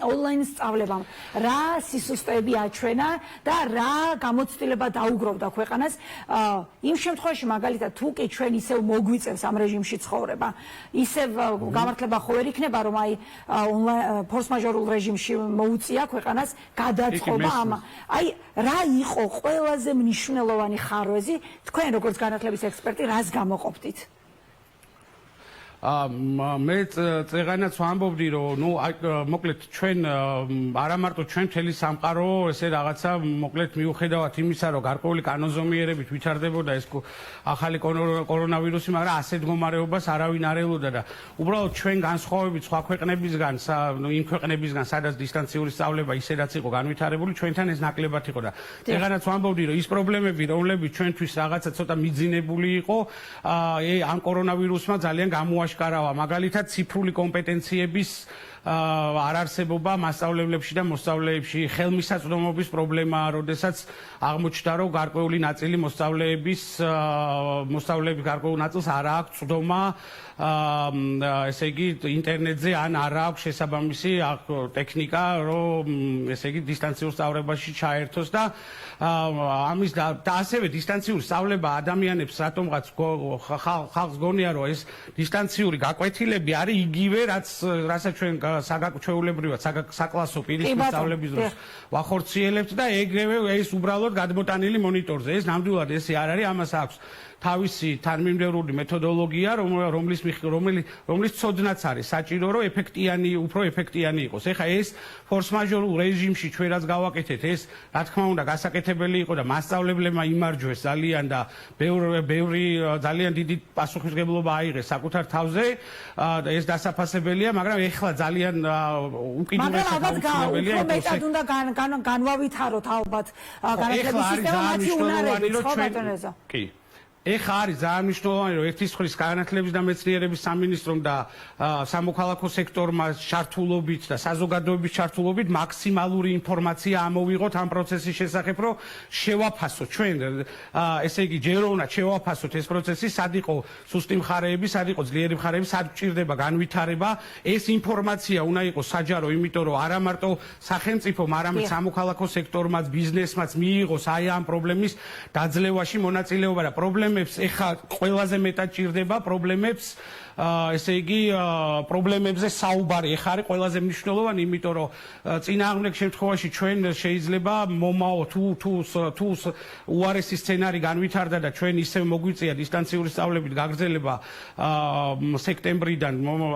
ონლაინ სწავლებამ რა სისტემები აჩვენა და რა გამოცდილება დაუგროვდა ქვეყანას იმ შემთხვევაში მაგალითად თუ კი ჩვენ ისევ მოგვიწევს ამ რეჟიმში ცხოვრება ისევ გამართლება ხო ვერ იქნება რომ აი ფორსმაჟორულ რეჟიმში მოუწია ქვეყანას გადაწყობა ამ აი რა იყო ყველაზე მნიშვნელოვანი ხარვეზი თქვენ როგორც განათლების ექსპერტი რას გამოყოფდით მე წეღანაც ვამბობდი რომ ნუ მოკლედ ჩვენ არა მარტო ჩვენ მთელი სამყარო ესე რაღაცა მოკლედ მიუხედავად იმისა რომ გარკვეული კანონზომიერებით ვითარდებოდა ეს ახალი კორონავირუსი, მაგრამ ასეთ მდგომარეობას არავინ არ ელოდა და უბრალოდ ჩვენ განსხვავებით სხვა ქვეყნებისგან, იმ ქვეყნებისგან, სადაც დისტანციური სწავლება ისედაც იყო განვითარებული, ჩვენთან ეს ნაკლებად იყო და წეღანაც ვამბობდი რომ ის პრობლემები, რომლებიც ჩვენთვის რაღაცა ცოტა მიძინებული იყო, ამ კორონავირუსმა ძალიან გამოაშკარავა მაგალითად ციფრული კომპეტენციების არ არსებობა მასწავლებლებში და მოსწავლეებში ხელმისაწვდომობის პრობლემაა, როდესაც აღმოჩნდა, რომ გარკვეული ნაწილი მოსწავლეების გარკვეულ ნაწილს არ აქვს წვდომა, ესე იგი ინტერნეტზე ან არ აქვს შესაბამისი ტექნიკა, რომ ესე იგი დისტანციურ სწავლებაში ჩაერთოს და ამის და ასევე დისტანციური სწავლება ადამიანებს რატომღაც ხალხს გონია, რომ ეს დისტანციური გაკვეთილები არის იგივე, რასაც ჩვენ საგაკვჩეულებრივად საკლასო პირისპირ სწავლების დროს ვახორციელებთ და ეგრევე ეს უბრალოდ გადმოტანილი მონიტორზე. ეს ნამდვილად ესე არ არის, ამას აქვს თავისი თანმიმდევრული მეთოდოლოგია, რომლის ცოდნაც არის საჭირო, რომ უფრო ეფექტიანი იყოს. ეხლა ეს ფორსმაჟორულ რეჟიმში ჩვენ რაც გავაკეთეთ, ეს რა თქმა უნდა გასაკეთებელი იყო და მასწავლებლებმა იმარჯვეს ძალიან და ბევრი ძალიან დიდი პასუხისმგებლობა აიღეს საკუთარ თავზე. ეს დასაფასებელია, მაგრამ ეხლა ძალიან უკიდურესად აუცილებელია მეტად უნდა განვავითაროთ ალბათ განათლების სისტემა მათი უნარებით, ხო ბატონო? კი. ეხლა არის ძალიან მნიშვნელოვანი, რომ ერთისხრის განათლების და მეცნიერების სამინისტრომ და სამოქალაქო სექტორმა ჩართულობით და საზოგადოების ჩართულობით მაქსიმალური ინფორმაცია ამოვიღოთ ამ პროცესის შესახებ, რომ შევაფასოთ ჩვენ, ესე იგი ჯერ უნდა შევაფასოთ ეს პროცესი, სად იყო სუსტი მხარეები, სად იყო ძლიერი მხარეები, სად ჭირდება განვითარება. ეს ინფორმაცია უნდა იყოს საჯარო, იმიტომ რომ არა მარტო სახელმწიფომ, არამედ სამოქალაქო სექტორმაც, ბიზნესმაც მიიღოს აი ამ პრობლემის დაძლევაში მონაწილეობა და პრობლემებს ეხლა ყველაზე მეტად ჭირდება პრობლემებს ესე იგი პრობლემებზე საუბარი ეხლა არის ყველაზე მნიშვნელოვანი, იმიტომ რომ წინააღმდეგ შემთხვევაში ჩვენ შეიძლება მომაო თუ უარესი სცენარი განვითარდა და ჩვენ ისევ მოგვიწია დისტანციური სწავლებით გაგრძელება სექტემბრიდან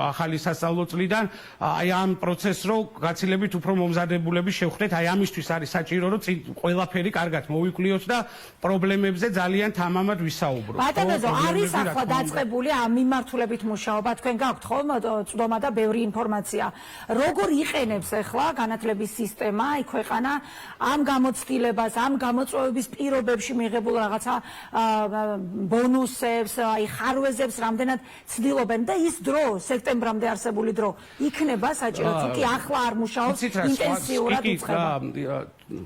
ახალი სასწავლო წლიდან, აი ამ პროცესს რო გაცილებით უფრო მომზადებულები შევხვდეთ, აი ამისთვის არის საჭირო, რომ ყველაფერი კარგად მოვიკვლიოთ და პრობლემებზე ძალიან თამამად ვისაუბროთ. ბატონო, არის ახლა დაწყებული ამ მიმართულებით მუშაობა, თქვენ გაქვთ ხოლმე წვდომა და ბევრი ინფორმაცია. როგორ იყენებს ახლა განათლების სისტემა, აი ქვეყანა ამ გამოცდილებას, ამ გამოწვევების პირობებში მიღებულ რაღაცა ბონუსებს, აი ხარვეზებს რამდენად ცდილობენ და ის დრო, სექტემბრამდე არსებული დრო იქნება საჭირო, თუ კი ახლა არ მუშაობს ინტენსიურად უწყება.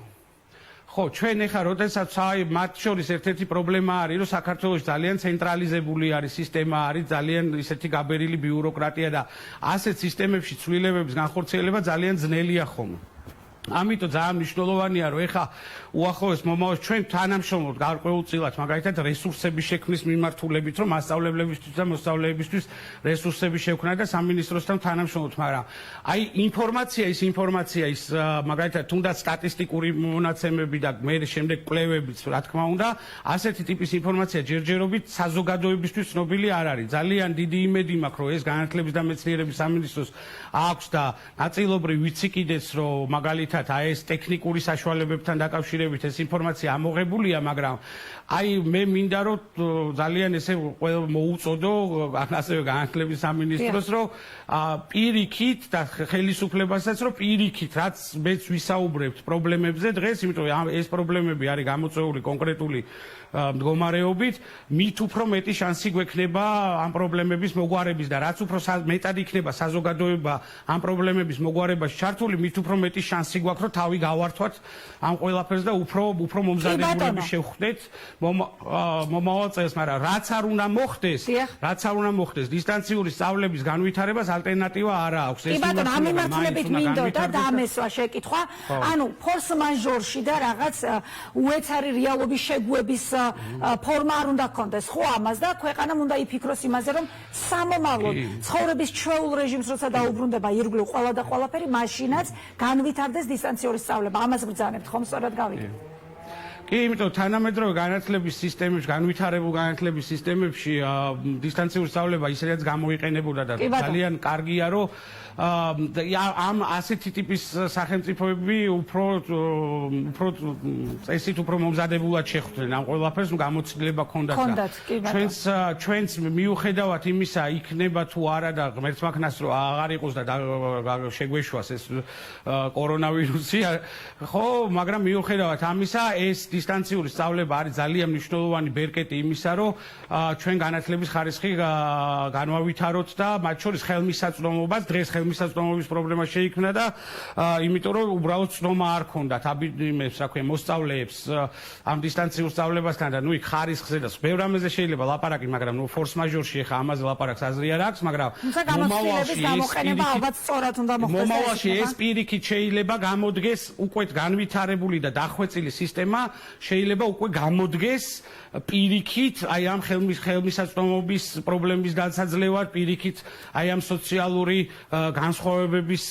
ხო, ჩვენ ეხლა როდესაც მათ შორის ერთ-ერთი პრობლემა არის, რომ საქართველოში ძალიან ცენტრალიზებული არის სისტემა, არის ძალიან ისეთი გაბერილი ბიუროკრატია და ასეთ სისტემებში ცვლილებების განხორციელება ძალიან ძნელია ხოლმე. ამიტომ ძალიან მნიშვნელოვანია, რომ ეხლა უახლოეს მომავალში ჩვენ თანამშრომლობთ გარკვეულწილად, მაგალითად რესურსების შექმნის მიმართულებით, რომ მასწავლებლებისთვის და მოსწავლეებისთვის რესურსების შექმნა და სამინისტროსთან თანამშრომლობთ, მაგრამ აი ინფორმაცია ის მაგალითად თუნდაც სტატისტიკური მონაცემები და მე შემდეგ კვლევებიც, რა თქმა უნდა, ასეთი ტიპის ინფორმაცია ჯერჯერობით საზოგადოებისთვის ცნობილი არ არის. ძალიან დიდი იმედი მაქვს, რომ ეს განათლების და მეცნიერების სამინისტროს აქვს და ნაწილობრივ ვიცი კიდეც, რომ მაგალითად აი ეს ტექნიკური საშუალებებთან დაკავშირებით ეს ინფორმაცია ამოღებულია, მაგრამ აი მე მინდა რომ ძალიან ესე მოუწოდო ასევე განათლების სამინისტროს, რომ პირიქით და ხელისუფლებასაც, რომ პირიქით რაც მეც ვისაუბრებთ პრობლემებზე დღეს, იმიტომ რომ ეს პრობლემები არის გამოწვეული კონკრეტული მდგომარეობით, მით უფრო მეტი შანსი გვექნება ამ პრობლემების მოგვარების და რაც უფრო მეტად იქნება საზოგადოება ამ პრობლემების მოგვარებაში ჩართული, მით უფრო მეტი შანსი გვაქვს, რომ თავი გავართვათ ამ ყველაფერს და უფრო მომზადებულები შევხვდეთ მომავალ წელს, მაგრამ რაც არ უნდა მოხდეს, დისტანციური სწავლების განვითარებას ალტერნატივა არ აქვს. კი ბატონო, ამ მიმართულებით მინდოდა დამესვა შეკითხვა, ანუ ფორსმაჟორში და რაღაც უეცარი რეალობის შეგუების ფორმა არ უნდა გქონდეს, ხო ამას და ქვეყანამ უნდა იფიქროს იმაზე, რომ სამომავლოდ ცხოვრების ჩვეულ რეჟიმს როცა დაუბრუნდება ირგვლივ ყველა და ყველაფერი, მაშინაც განვითარდეს დისტანციური სწავლება. ამას ბრძანებთ, ხომ სწორად გავიგე? კი, იმიტომ თანამედროვე განათლების სისტემებში, განვითარებულ განათლების სისტემებში დისტანციური სწავლება ისედაც გამოიყენებოდა და ძალიან კარგია, რომ ამ ასეთი ტიპის სახელმწიფოები უფრო წესით უფრო მომზადებულად შეხვდნენ ამ ყველაფერს, გამოცდილება ჰქონდათ და ჩვენც მიუხედავად იმისა იქნება თუ არა და ღმერთს მაქნას რომ აღარ იყოს და შეგვეშვას ეს კორონავირუსი, ხო, მაგრამ მიუხედავად ამისა ეს დისტანციური სწავლება არის ძალიან მნიშვნელოვანი ბერკეტი იმისა, რომ ჩვენ განათლების ხარისხი განვავითაროთ და მათ შორის ხელმისაწვდომობას, დღეს ხელმისაწვდომობის პრობლემა შეიქმნა და იმიტომ რომ უბრალოდ ცნობა არ ქონდათ აბიტურიენტებს, რა ქვია, მოსწავლეებს ამ დისტანციურ სწავლებასთან და იქ ხარისხზე და ბევრ რამეზე შეიძლება ლაპარაკი, მაგრამ ფორსმაჟორში ახლა ამაზე ლაპარაკს აზრი არ აქვს, მაგრამ გამოცდილების გამოყენება ალბათ სწორად უნდა მოხდეს. მომავალში ეს პირიქით შეიძლება გამოდგეს უკვე განვითარებული და დახვეწილი სისტემა შეიძლება უკვე გამოდგეს პირიქით აი ამ ხელმისაწვდომობის პრობლემის დასაძლევად, პირიქით აი ამ სოციალური განსხვავებების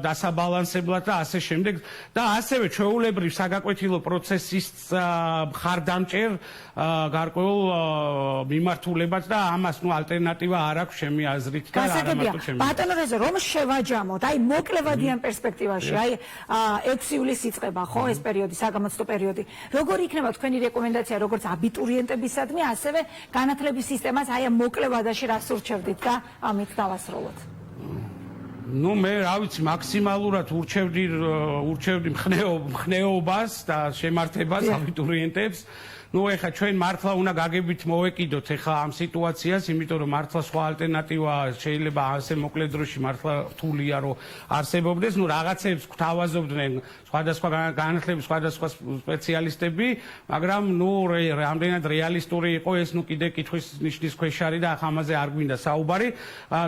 დასაბალანსებლად და ასე შემდეგ და ასევე ჩვეულებრივ საგაკვეთილო პროცესის მხარდამჭერ გარკვეულ მიმართულებად და ამას ალტერნატივა არ აქვს ჩემი აზრით და არა მარტო ჩემი. ბატონო რეზო, რომ შევაჯამოთ, აი მოკლევადიან პერსპექტივაში, აი 6 ივლისს იწყება ხო ეს პერიოდი, საგამოცდო პერიოდი. როგორი იქნება თქვენი რეკომენდაცია როგორც აბიტურიენტებისადმი, ასევე განათლების სისტემას აი ამ მოკლევადაში რას ურჩევდით და ამით დავასრულოთ. ნუ მე რა ვიცი, მაქსიმალურად ურჩევდი მხნეობას და შემართებას აბიტურიენტებს. ნუ ეხლა ჩვენ მართლა უნდა გაგებით მოვეკიდოთ ეხლა ამ სიტუაციას, იმიტომ რომ მართლა სხვა ალტერნატივა შეიძლება ასე მოკლე დროში მართლა რთულია რომ არსებობდეს. ნუ რაღაცებს გვთავაზობდნენ სხვადასხვა განათლების სხვადასხვა სპეციალისტები, მაგრამ ნუ რამდენად რეალისტური იყო ეს ნუ კიდე კითხვის ნიშნის ქვეშ არის და ახლა ამაზე არ გვინდა საუბარი.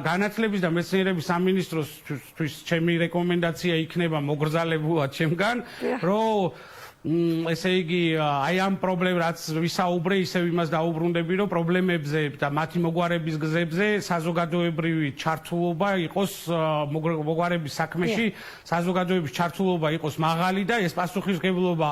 განათლების და მეცნიერების სამინისტროსთვის ჩემი რეკომენდაცია იქნება მოგრძალებულად ჩემგან, რომ ესე იგი აი ამ პრობლემ რაც ვისაუბრე, ისევ იმას დაუბრუნდები, რომ პრობლემებზე და მათი მოგვარების გზებზე საზოგადოებრივი ჩართულობა იყოს მოგვარების საქმეში, საზოგადოების ჩართულობა იყოს მაღალი და ეს პასუხისმგებლობა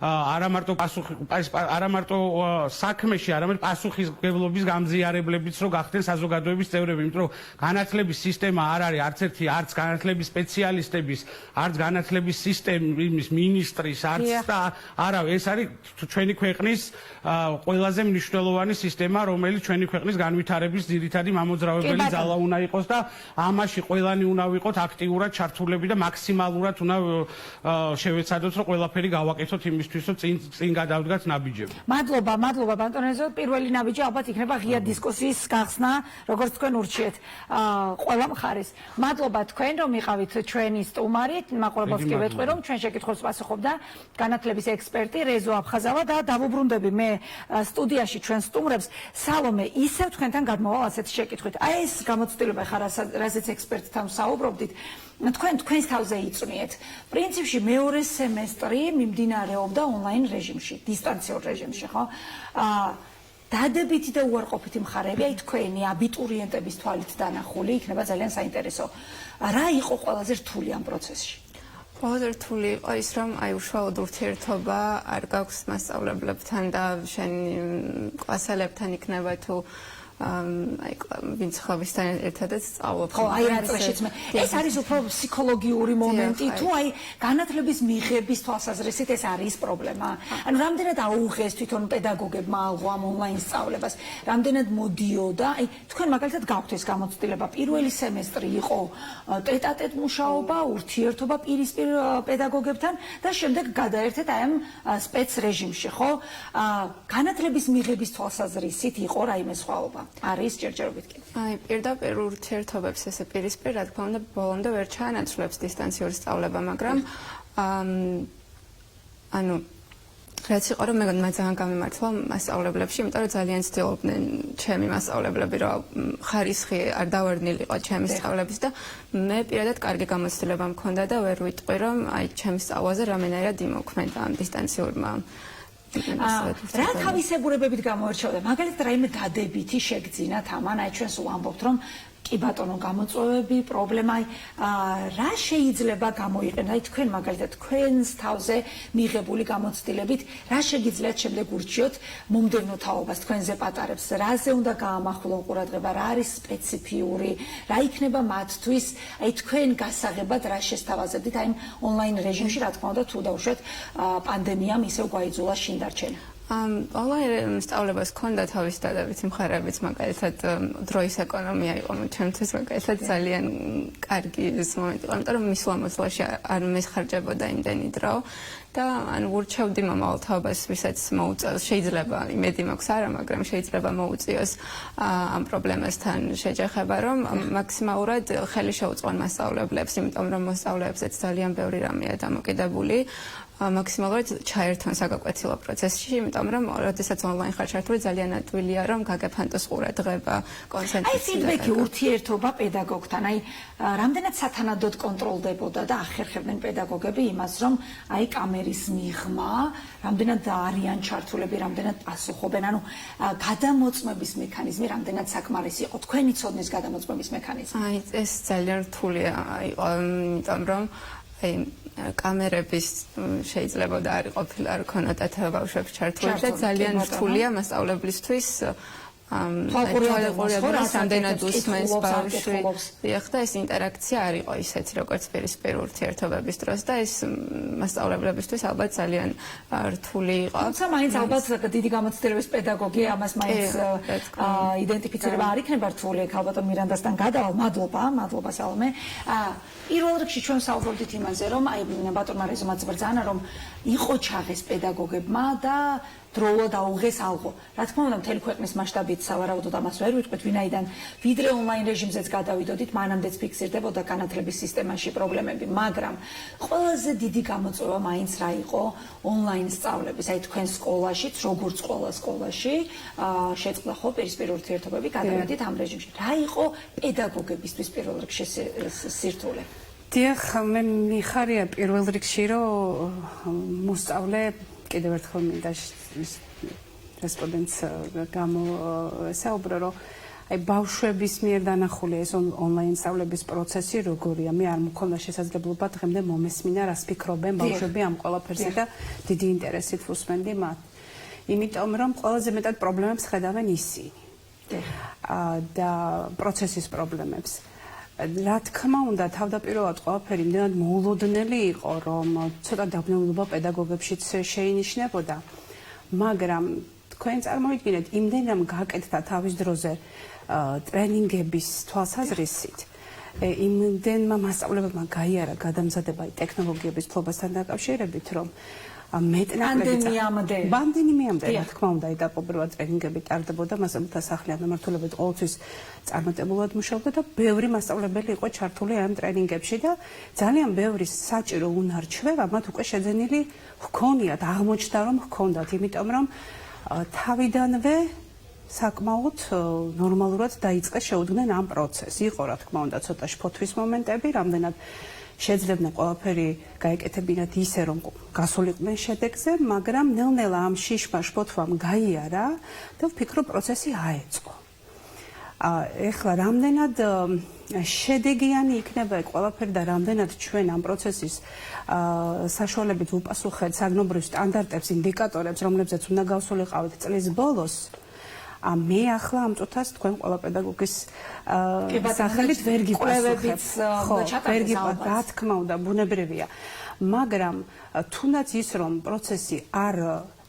არა მარტო საქმეში, არამედ პასუხისმგებლობის გამზიარებლებიც რო გახდნენ საზოგადოების წევრები, იმიტომ რომ განათლების სისტემა არ არის არც განათლების სპეციალისტების, არც განათლების სისტემის მინისტრის, არც არა, ეს არის ჩვენი ქვეყნის ყველაზე მნიშვნელოვანი სისტემა, რომელიც ჩვენი ქვეყნის განვითარების ძირითადი მამოძრავებელი ძალა უნდა იყოს და ამაში ყველანი უნდა ვიყოთ აქტიურად ჩართულები და მაქსიმალურად უნდა შევეცადოთ, რომ ყველაფერი გავაკეთოთ იმისთვის, რომ წინ გადავდგათ ნაბიჯები. მადლობა ბატონო, პირველი ნაბიჯი ალბათ იქნება ღია დისკუსიის გახსნა, როგორც თქვენ ურჩიეთ ყველა მხარეს. მადლობა თქვენ, რომ იყავით ჩვენი სტუმარი, მაყურებელს კი ვეთყვი, რომ ჩვენ შეკითხვებს პასუხობდა განათლების ექსპერტი რეზო აფხაზავა და დავუბრუნდები მე სტუდიაში ჩვენ სტუმრებს. სალომე, ისევ თქვენთან გადმოვალ ასეთი შეკითხვით. აი ეს გამოცდილება ხარ, რაზეც ექსპერტთან საუბრობდით, თქვენს თავზე იწვნიეთ. პრინციპში მეორე სემესტრი მიმდინარეობდა ონლაინ რეჟიმში, დისტანციურ რეჟიმში, ხო? დადებითი და უარყოფითი მხარეები, აი თქვენი აბიტურიენტების თვალით დანახული იქნება ძალიან საინტერესო. რა იყო ყველაზე რთული ამ პროცესში? ყველაზე რთული იყო ის, რომ აი უშუალოდ ურთიერთობა არ გაქვს მასწავლებლებთან და შენ კლასელებთან იქნება თუ აი ვინც ხვავისთან ერთადაც სწავლობ. ხო, აი რა წაშიც მე. ეს არის უფრო ფსიქოლოგიური მომენტი თუ აი განათლების მიღების თვალსაზრისით ეს არის პრობლემა. ანუ რამდენად აუღეს თვითონ პედაგოგებმა ალღო ამ ონლაინ სწავლებას, რამდენად მოდიოდა, აი თქვენ მაგალითად გაქვთ ეს გამოცდილება, პირველი სემესტრი იყო ტეტ-ა-ტეტ მუშაობა, ურთიერთობა პირისპირ პედაგოგებთან და შემდეგ გადაერთეთ აი ამ სპეც რეჟიმში, ხო? განათლების მიღების თვალსაზრისით იყო რაიმე სხვაობა? არის ჯერჯერობით კი. აი პირდაპირ ურთიერთობებს ესე პირისპირ, რა თქმა უნდა, ბოლომდე ვერ ჩაანაცვლებს დისტანციური სწავლება, მაგრამ ანუ რაც იყო რომ მე ძალიან გამიმართლა მასწავლებლებში, იმიტომ რომ ძალიან ცდილობდნენ ჩემი მასწავლებლები, რომ ხარისხი არ დავარდნილიყო ჩემი სწავლების და მე პირადად კარგი გამოცდილება მქონდა და ვერ ვიტყვი რომ აი ჩემი სწავლაზე რამენერად იმოქმედა ამ დისტანციურმა რა თავისებურებებით გამოირჩეოდა? მაგალითად, რაიმე დადებითი შეგძინათ ამან, აი ჩვენს ვამბობთ, რომ კი ბატონო გამოწვევები, პრობლემა, რა შეიძლება გამოიყენო? აი თქვენ მაგალითად თქვენს თავზე მიღებული გამოცდილებით, რა შეგიძლიათ შემდეგ ურჩიოთ მომდევნო თაობას თქვენზე პატარებს? რაზე უნდა გაამახვილონ ყურადღება? რა არის სპეციფიური? რა იქნება მათთვის? აი თქვენ გასაღებად რა შესთავაზებდით აი ონლაინ რეჟიმში, რა თქმა უნდა, თუ დაუშვათ პანდემიამ ისევ გაიძულა შინდარჩენა. Online სწავლებას ჰქონდა თავისი დადებითი მხარეებიც, მაგალითად დროის ეკონომია იყო ჩემთვის მაგალითად ძალიან კარგი მომენტი იყო, იმიტომ რომ მის ლამაზლაში არ მესხარჯებოდა იმდენი დრო და ანუ ვურჩევდი მომავალ თაობას, ვისაც მოუწევს, შეიძლება იმედი მაქვს არა, მაგრამ შეიძლება მოუწიოს ამ პრობლემასთან შეჯახება, რომ მაქსიმალურად ხელი შეუწყონ მასწავლებლებს, იმიტომ რომ მოსწავლეებზეც ძალიან ბევრი რამეა დამოკიდებული. მაქსიმალურად ჩაერთონ საგაკვეთილო პროცესში, იმიტომ რომ როდესაც ონლაინ ხარ ჩართული ძალიან ადვილია რომ გაგეფანტოს ყურადღება, კონცენტრაცია. აი ფიდბექი, ურთიერთობა პედაგოგთან, აი რამდენად სათანადოდ კონტროლდებოდა და ახერხებდნენ პედაგოგები იმას, რომ აი კამერის მიღმა, რამდენად არიან ჩართულები, რამდენად პასუხობენ, ანუ გადამოწმების მექანიზმი რამდენად საკმარისი იყო, თქვენი ცოდნის გადამოწმების მექანიზმი. აი ეს ძალიან რთულია იყო, იმიტომ რომ აი კამერების შეიძლება და არ ყოფილა არ ქონოდათ ბავშვებს ჩართული და ძალიან რთულია მასწავლებლისთვის თვალყურადღებას რამდენად usmens ბავშვი და ეს ინტერაქცია არ იყო ისეთი როგორც პირისპირ ურთიერთობების დროს და ეს მასწავლებლებისთვის ალბათ ძალიან რთული იყო. თუმცა მაინც ალბათ დიდი გამოცდილების პედაგოგი ამას მაინც იდენტიფიცირება არ იქნება რთული, ალბათ მირანდასთან გადავალ. მადლობა სალომე. პირველ რიგში ჩვენ საუბრობდით იმაზე, რომ აი ბატონმა რეზუმაც ბრძანა, რომ იყო ჩაღეს პედაგოგებმა და დროულად აუღეს ალღო. რა თქმა უნდა, მთელი ქვეყნის მასშტაბით სავარაუდოდ ამას ვერ ვიტყვით, ვინაიდან ვიდრე ონლაინ რეჟიმზეც გადავიდოდით, მანამდეც ფიქსირდებოდა განათლების სისტემაში პრობლემები, მაგრამ ყველაზე დიდი გამოწვევა მაინც რა იყო ონლაინ სწავლების, აი თქვენ სკოლაშიც, როგორც ყველა სკოლაში, შეწყდა ხო პირისპირ ურთიერთობები, გადავედით ამ რეჟიმში. რა იყო პედაგოგებისთვის პირველ რიგში სირთულე? დიახ, მე მიხარია პირველ რიგში, რომ მოსწავლე კიდევ ერთხელ მინდა რესპონდენტს გამოსაუბრო, რომ აი ბავშვების მიერ დანახული ეს ონლაინ სწავლების პროცესი როგორია, მე არ მქონდა შესაძლებლობა დღემდე მომესმინა, რას ფიქრობენ ბავშვები ამ ყველაფერზე და დიდი ინტერესით ვუსმენდი მათ. იმიტომ რომ ყველაზე მეტად პრობლემებს ხედავენ ისინი და პროცესის პრობლემებს. რა თქმა უნდა, თავდაპირველად ყველაფერი იმდენად მოულოდნელი იყო, რომ ცოტა დაბნელობა პედაგოგებშიც შეინიშნებოდა, მაგრამ თქვენ წარმოიდგინეთ, იმდენად გაკეთდა თავის დროზე ტრენინგების თვალსაზრისით, იმდენმა მასწავლებელმა გაიარა გადამზადება ტექნოლოგიების ფლობასთან დაკავშირებით, რომ პანდემიამდე, რა თქმა უნდა, ეტაპობრივად ტრენინგები ტარდებოდა, მასწავლებელთა სახლი ანამართულებით ყოველთვის წარმატებულად მუშაობდა და ბევრი მასწავლებელი იყო ჩართული ამ ტრენინგებში და ძალიან ბევრი საჭირო უნარ-ჩვევა მათ უკვე შეძენილი ჰქონიათ, აღმოჩნდა რომ ჰქონდათ, იმიტომ რომ თავიდანვე საკმაოდ ნორმალურად დაიწყეს შეუდგნენ ამ პროცესს. იყო რა თქმა უნდა ცოტა შფოთვის მომენტები, რამდენად შეძლებდნენ ყველაფერი გაეკეთებინათ ისე, რომ გასულიყვნენ შედეგზე, მაგრამ ნელ-ნელა ამ შიშმა შფოთვამ გაიარა და ვფიქრობ პროცესი აეწყო. ეხლა რამდენად შედეგიანი იქნება ყველაფერი და რამდენად ჩვენ ამ პროცესის საშუალებით ვუპასუხეთ საგნობრივ სტანდარტებს, ინდიკატორებს, რომლებზეც უნდა გავსულიყავით წლის ბოლოს, მე ახლა ამ წუთას თქვენ ყველა პედაგოგის სახელით ვერ გიპასუხებ. ვერ გიპასუხებ, რა თქმა უნდა, ბუნებრივია. მაგრამ თუნდაც ის, რომ პროცესი არ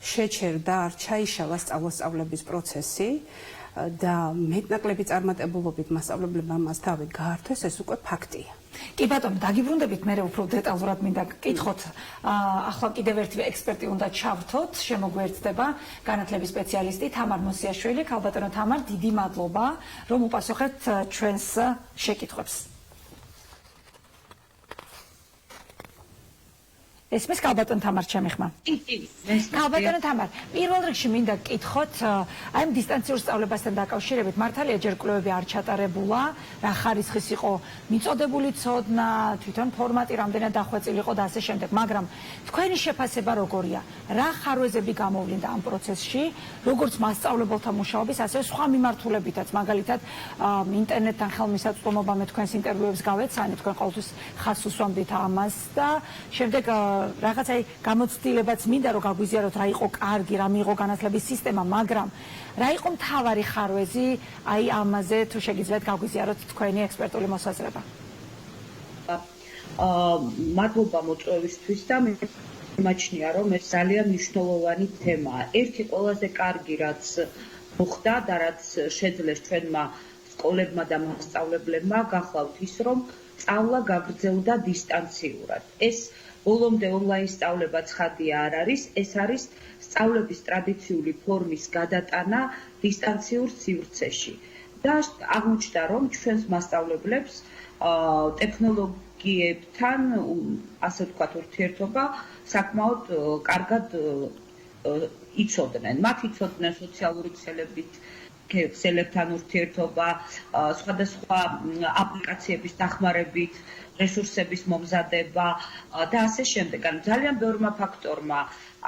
შეჩერდა, არ ჩაიშალა სწავლების პროცესი და მეტნაკლები წარმატებულობით მასწავლებლებმა მას თავი გაართვეს, ეს უკვე ფაქტია. კი ბატონო, დაგიბრუნდებით, მე უფრო დეტალურად მინდა გკითხოთ. ახლა კიდევ ერთი ექსპერტი უნდა ჩავრთოთ, შემოგვერთდება განათლების სპეციალისტი თამარ მოსიაშვილი. ქალბატონო თამარ, დიდი მადლობა, რომ უპასუხეთ ჩვენს შეკითხვებს. ესმის ქალბატონ თამარ ჩემი ხმა. ქალბატონო თამარ, პირველ რიგში მინდა გკითხოთ, აი ამ დისტანციურ სწავლებასთან დაკავშირებით მართალია ჯერ კვლევები არ ჩატარებულა, რა ხარისხის იყო მიწოდებული ცოდნა, თვითონ ფორმატი რამდენად დახვეწილი იყო და ასე შემდეგ, მაგრამ თქვენი შეფასება როგორია? რა ხარვეზები გამოვლინდა ამ პროცესში, როგორც მასწავლებელთა მუშაობის, ასევე სხვა მიმართულებითაც, მაგალითად, ინტერნეტთან ხელმისაწვდომობა მე თქვენს ინტერვიუებს გავეცანი, თქვენ ყოველთვის ხაზს უსვამდით ამას და შემდეგ რაღაც აი გამოცდილებაც მინდა რომ გაგვიზიაროთ რა იყო კარგი, რა მიიღო განათლების სისტემა, მაგრამ რა იყო მთავარი ხარვეზი აი ამაზე თუ შეგიძლიათ გაგვიზიაროთ თქვენი ექსპერტული მოსაზრება. მადლობა მოწვევისთვის და მე მიმაჩნია, რომ ეს ძალიან მნიშვნელოვანი თემაა. ერთი ყველაზე კარგი რაც მოხდა და რაც შეძლეს ჩვენმა სკოლებმა და მასწავლებლებმა გახლავთ ის, რომ სწავლა გაგრძელდა დისტანციურად. ეს ბოლომდე ონლაინ სწავლება ცხადია არ არის, ეს არის სწავლების ტრადიციული ფორმის გადატანა დისტანციურ სივრცეში. და აღმოჩნდა, რომ ჩვენს მასწავლებლებს ტექნოლოგიებთან, ასე ვთქვათ, ურთიერთობა საკმაოდ კარგად იცოდნენ. მათ იცოდნენ სოციალური ქსელებთან ურთიერთობა, სხვადასხვა აპლიკაციების დახმარებით, რესურსების მომზადება და ასე შემდეგ. ანუ ძალიან ბევრმა ფაქტორმა,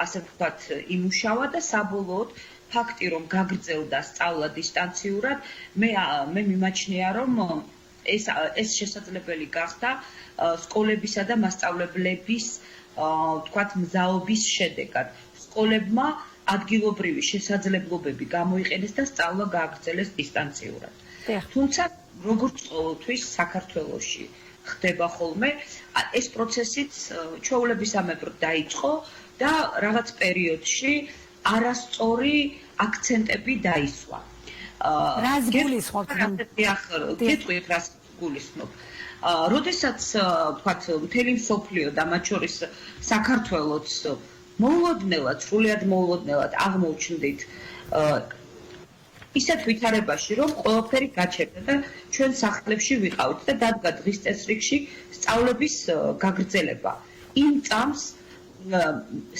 ასე ვთქვათ, იმუშავა და საბოლოოდ ფაქტი, რომ გაგრძელდა სწავლა დისტანციურად, მე მიმაჩნია, რომ ეს შესაძლებელი გახდა სკოლებისა და მასწავლებლების, ვთქვათ, მზაობის შედეგად. სკოლებმა ადგილობრივი შესაძლებლობები გამოიყენეს და სწავლა გააგრძელეს დისტანციურად. თუმცა, როგორც ყოველთვის საქართველოში ხდება ხოლმე, ეს პროცესიც ჩვეულებისამებრ დაიწყო და რაღაც პერიოდში არასწორი აქცენტები დაისვა. რას გულისხმობთ? გეტყვით, რას გულისხმობ. როდესაც, ვთქვათ, მთელი მსოფლიო და მათ შორის საქართველოც მოულოდნელად, სრულიად მოულოდნელად აღმოჩნდით ისეთ ვითარებაში, რომ ყველაფერი გაჩერდა და ჩვენ სახლებში ვიყავით და დადგა დღის წესრიგში სწავლების გაგრძელება. იმ წამს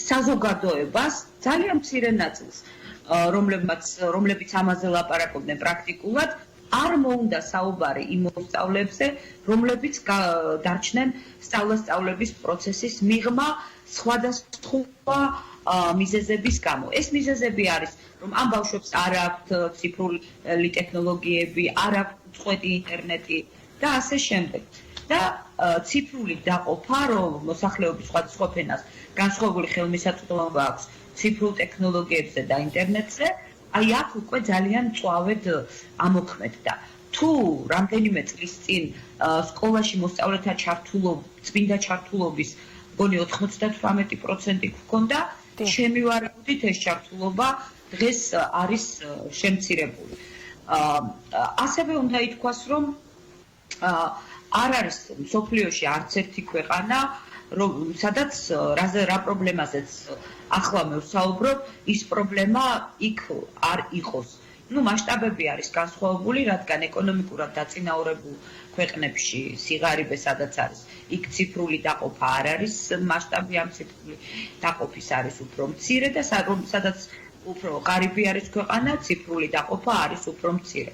საზოგადოებას ძალიან მცირე ნაწილს, რომლებიც ამაზე ლაპარაკობდნენ პრაქტიკულად, არ მოუნდა საუბარი იმ მოსწავლეებზე, რომლებიც დარჩნენ სწავლების პროცესის მიღმა სხვადასხვა მიზეზების გამო. ეს მიზეზები არის, რომ ამ ბავშვებს არ აქვთ ციფრული ტექნოლოგიები, არ აქვთ წყვეტი ინტერნეტი და ასე შემდეგ. და ციფრული დაყოფა, რომ მოსახლეობის სხვადასხვა ფენას განსხვავებული ხელმისაწვდომობა აქვს ციფრულ ტექნოლოგიებზე და ინტერნეტზე, აი აქ უკვე ძალიან მწვავედ ამოქმედდა. თუ რამდენიმე წლის წინ სკოლაში მოსწავლეთა წმინდა ჩართულობის მგონი 98% გვქონდა, ჩემი ვარაუდით ეს ჩართულობა დღეს არის შემცირებული. ასევე უნდა ითქვას, რომ არ არის მსოფლიოში არც ერთი ქვეყანა, სადაც რა პრობლემაზეც ახლა მე ვსაუბრობ, ის პრობლემა იქ არ იყოს. მასშტაბები არის განსხვავებული, რადგან ეკონომიკურად დაწინაურებულ ქვეყნებში სიღარიბე სადაც არის, იქ ციფრული დაყოფა არ არის, მასშტაბი ამ ციფრული დაყოფის არის უფრო მცირე და სადაც უფრო ღარიბი არის ქვეყანა, ციფრული დაყოფა არის უფრო მცირე.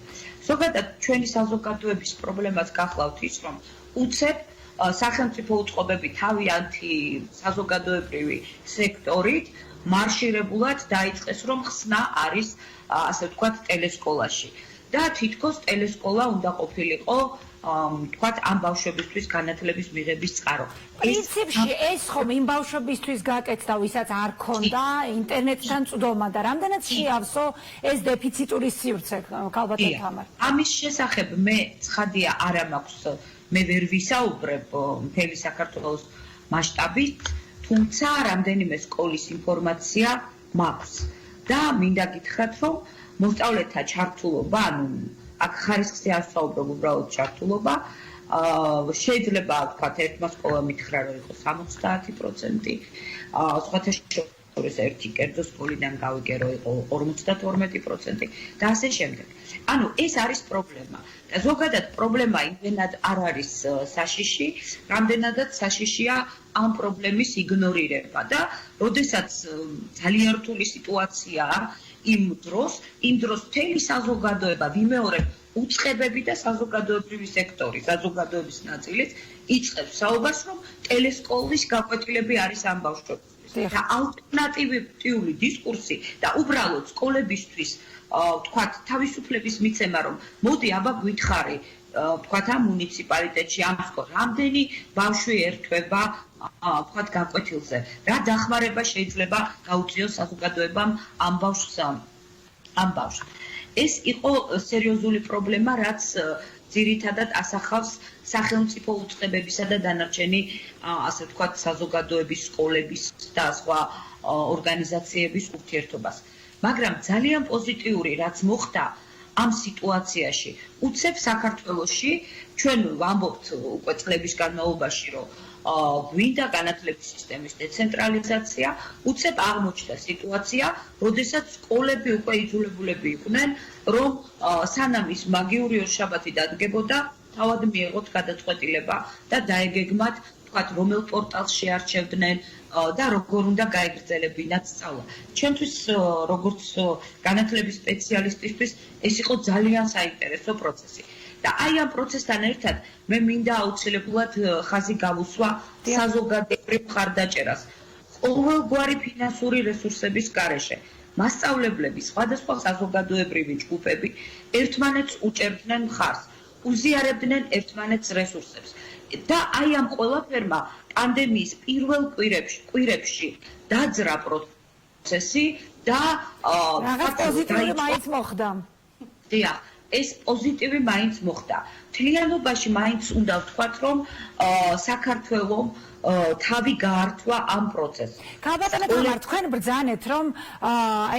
ზოგადად ჩვენი საზოგადოების პრობლემას გახლავთ ის, რომ უცებ სახელმწიფო უწყობები თავიანთი საზოგადოებრივი სექტორით მარშირებულად დაიწყეს, რომ ხსნა არის, ასე ვთქვათ, ტელესკოლაში. და თითქოს ტელესკოლა უნდა ყოფილიყო, ვთქვათ, ამ ბავშვებისთვის განათლების მიღების წყარო. პრინციპში ეს ხომ იმ ბავშვებისთვის გაკეთდა, ვისაც არ ქონდა ინტერნეტთან წვდომა და რამდენად შეავსო ეს დეფიციტური სივრცე, ქალბატონ თამარ? ამის შესახებ მე ცხადია არ მაქვს, მე ვერ ვისაუბრებ მთელი საქართველოს მასშტაბით, თუმცა რამდენიმე სკოლის ინფორმაცია მაქვს. და მინდა გითხრათ, რომ მოსწავლეთა ჩართულობა, ანუ აქ ხარისხზე არ ვსაუბრობ, უბრალოდ ჩართულობა, შეიძლება ვთქვათ, ერთმა სკოლამ მითხრა, რომ იყო 70%, სხვათა შორის ერთი კერძო სკოლიდან გავიგე, რომ იყო 52% და ასე შემდეგ. ანუ ეს არის პრობლემა. და ზოგადად პრობლემა იმდენად არ არის საშიში, რამდენადაც საშიშია ამ პრობლემის იგნორირება და როდესაც ძალიან რთული სიტუაციაა იმ დროს მთელი საზოგადოება, ვიმეორებ, უწყებები და საზოგადოებრივი სექტორი, საზოგადოების ნაწილიც იწყებს საუბარს, რომ ტელესკოლის გაკვეთილები არის ამ ბავშვებისთვის. და ალტერნატიული დისკურსი და უბრალოდ სკოლებისთვის ვთქვათ, თავისუფლების მიცემა, რომ მოდი აბა გითხარი, ვთქვათ, ამ მუნიციპალიტეტში ამ სკოლაში რამდენი ბავშვი ერთვება, ვთქვათ, გაკვეთილზე, რა დახმარება შეიძლება გაუწიოს საზოგადოებამ ამ ბავშვს. ეს იყო სერიოზული პრობლემა, რაც ძირითადად ასახავს სახელმწიფო უწყებებისა და დანარჩენი, ასე ვთქვათ, საზოგადოების, სკოლების და სხვა ორგანიზაციების ურთიერთობას. მაგრამ ძალიან პოზიტიური რაც მოხდა ამ სიტუაციაში, უცებ საქართველოში ჩვენ ვამბობთ უკვე წლების განმავლობაში, რომ გვინდა განათლების სისტემის დეცენტრალიზაცია, უცებ აღმოჩნდა სიტუაცია, როდესაც სკოლები უკვე იძულებულები იყვნენ, რომ სანამ ის მაგიური ორშაბათი დადგებოდა, თავად მიეღოთ გადაწყვეტილება და დაეგეგმათ, თქვათ, რომელ პორტალს შეარჩევდნენ და როგორ უნდა გაეგრძელებინათ სწავლა. ჩემთვის, როგორც განათლების სპეციალისტისთვის, ეს იყო ძალიან საინტერესო პროცესი. და აი ამ პროცესთან ერთად მე მინდა აუცილებლად ხაზი გავუსვა საზოგადოებრივ მხარდაჭერას. ყოველგვარი ფინანსური რესურსების გარეშე მასწავლებლები, სხვადასხვა საზოგადოებრივი ჯგუფები ერთმანეთს უჭერდნენ მხარს, უზიარებდნენ ერთმანეთს რესურსებს. და აი ამ ყველაფერმა პანდემიის პირველ კვირებში დაძრა პროცესი და რაღაც პოზიტიური მაინც მოხდა. დიახ, ეს პოზიტივი მაინც მოხდა. მთლიანობაში მაინც უნდა ვთქვათ, რომ საქართველომ თავი გაართვა ამ პროცესს. ქალბატონო თამარ, თქვენ ბრძანეთ, რომ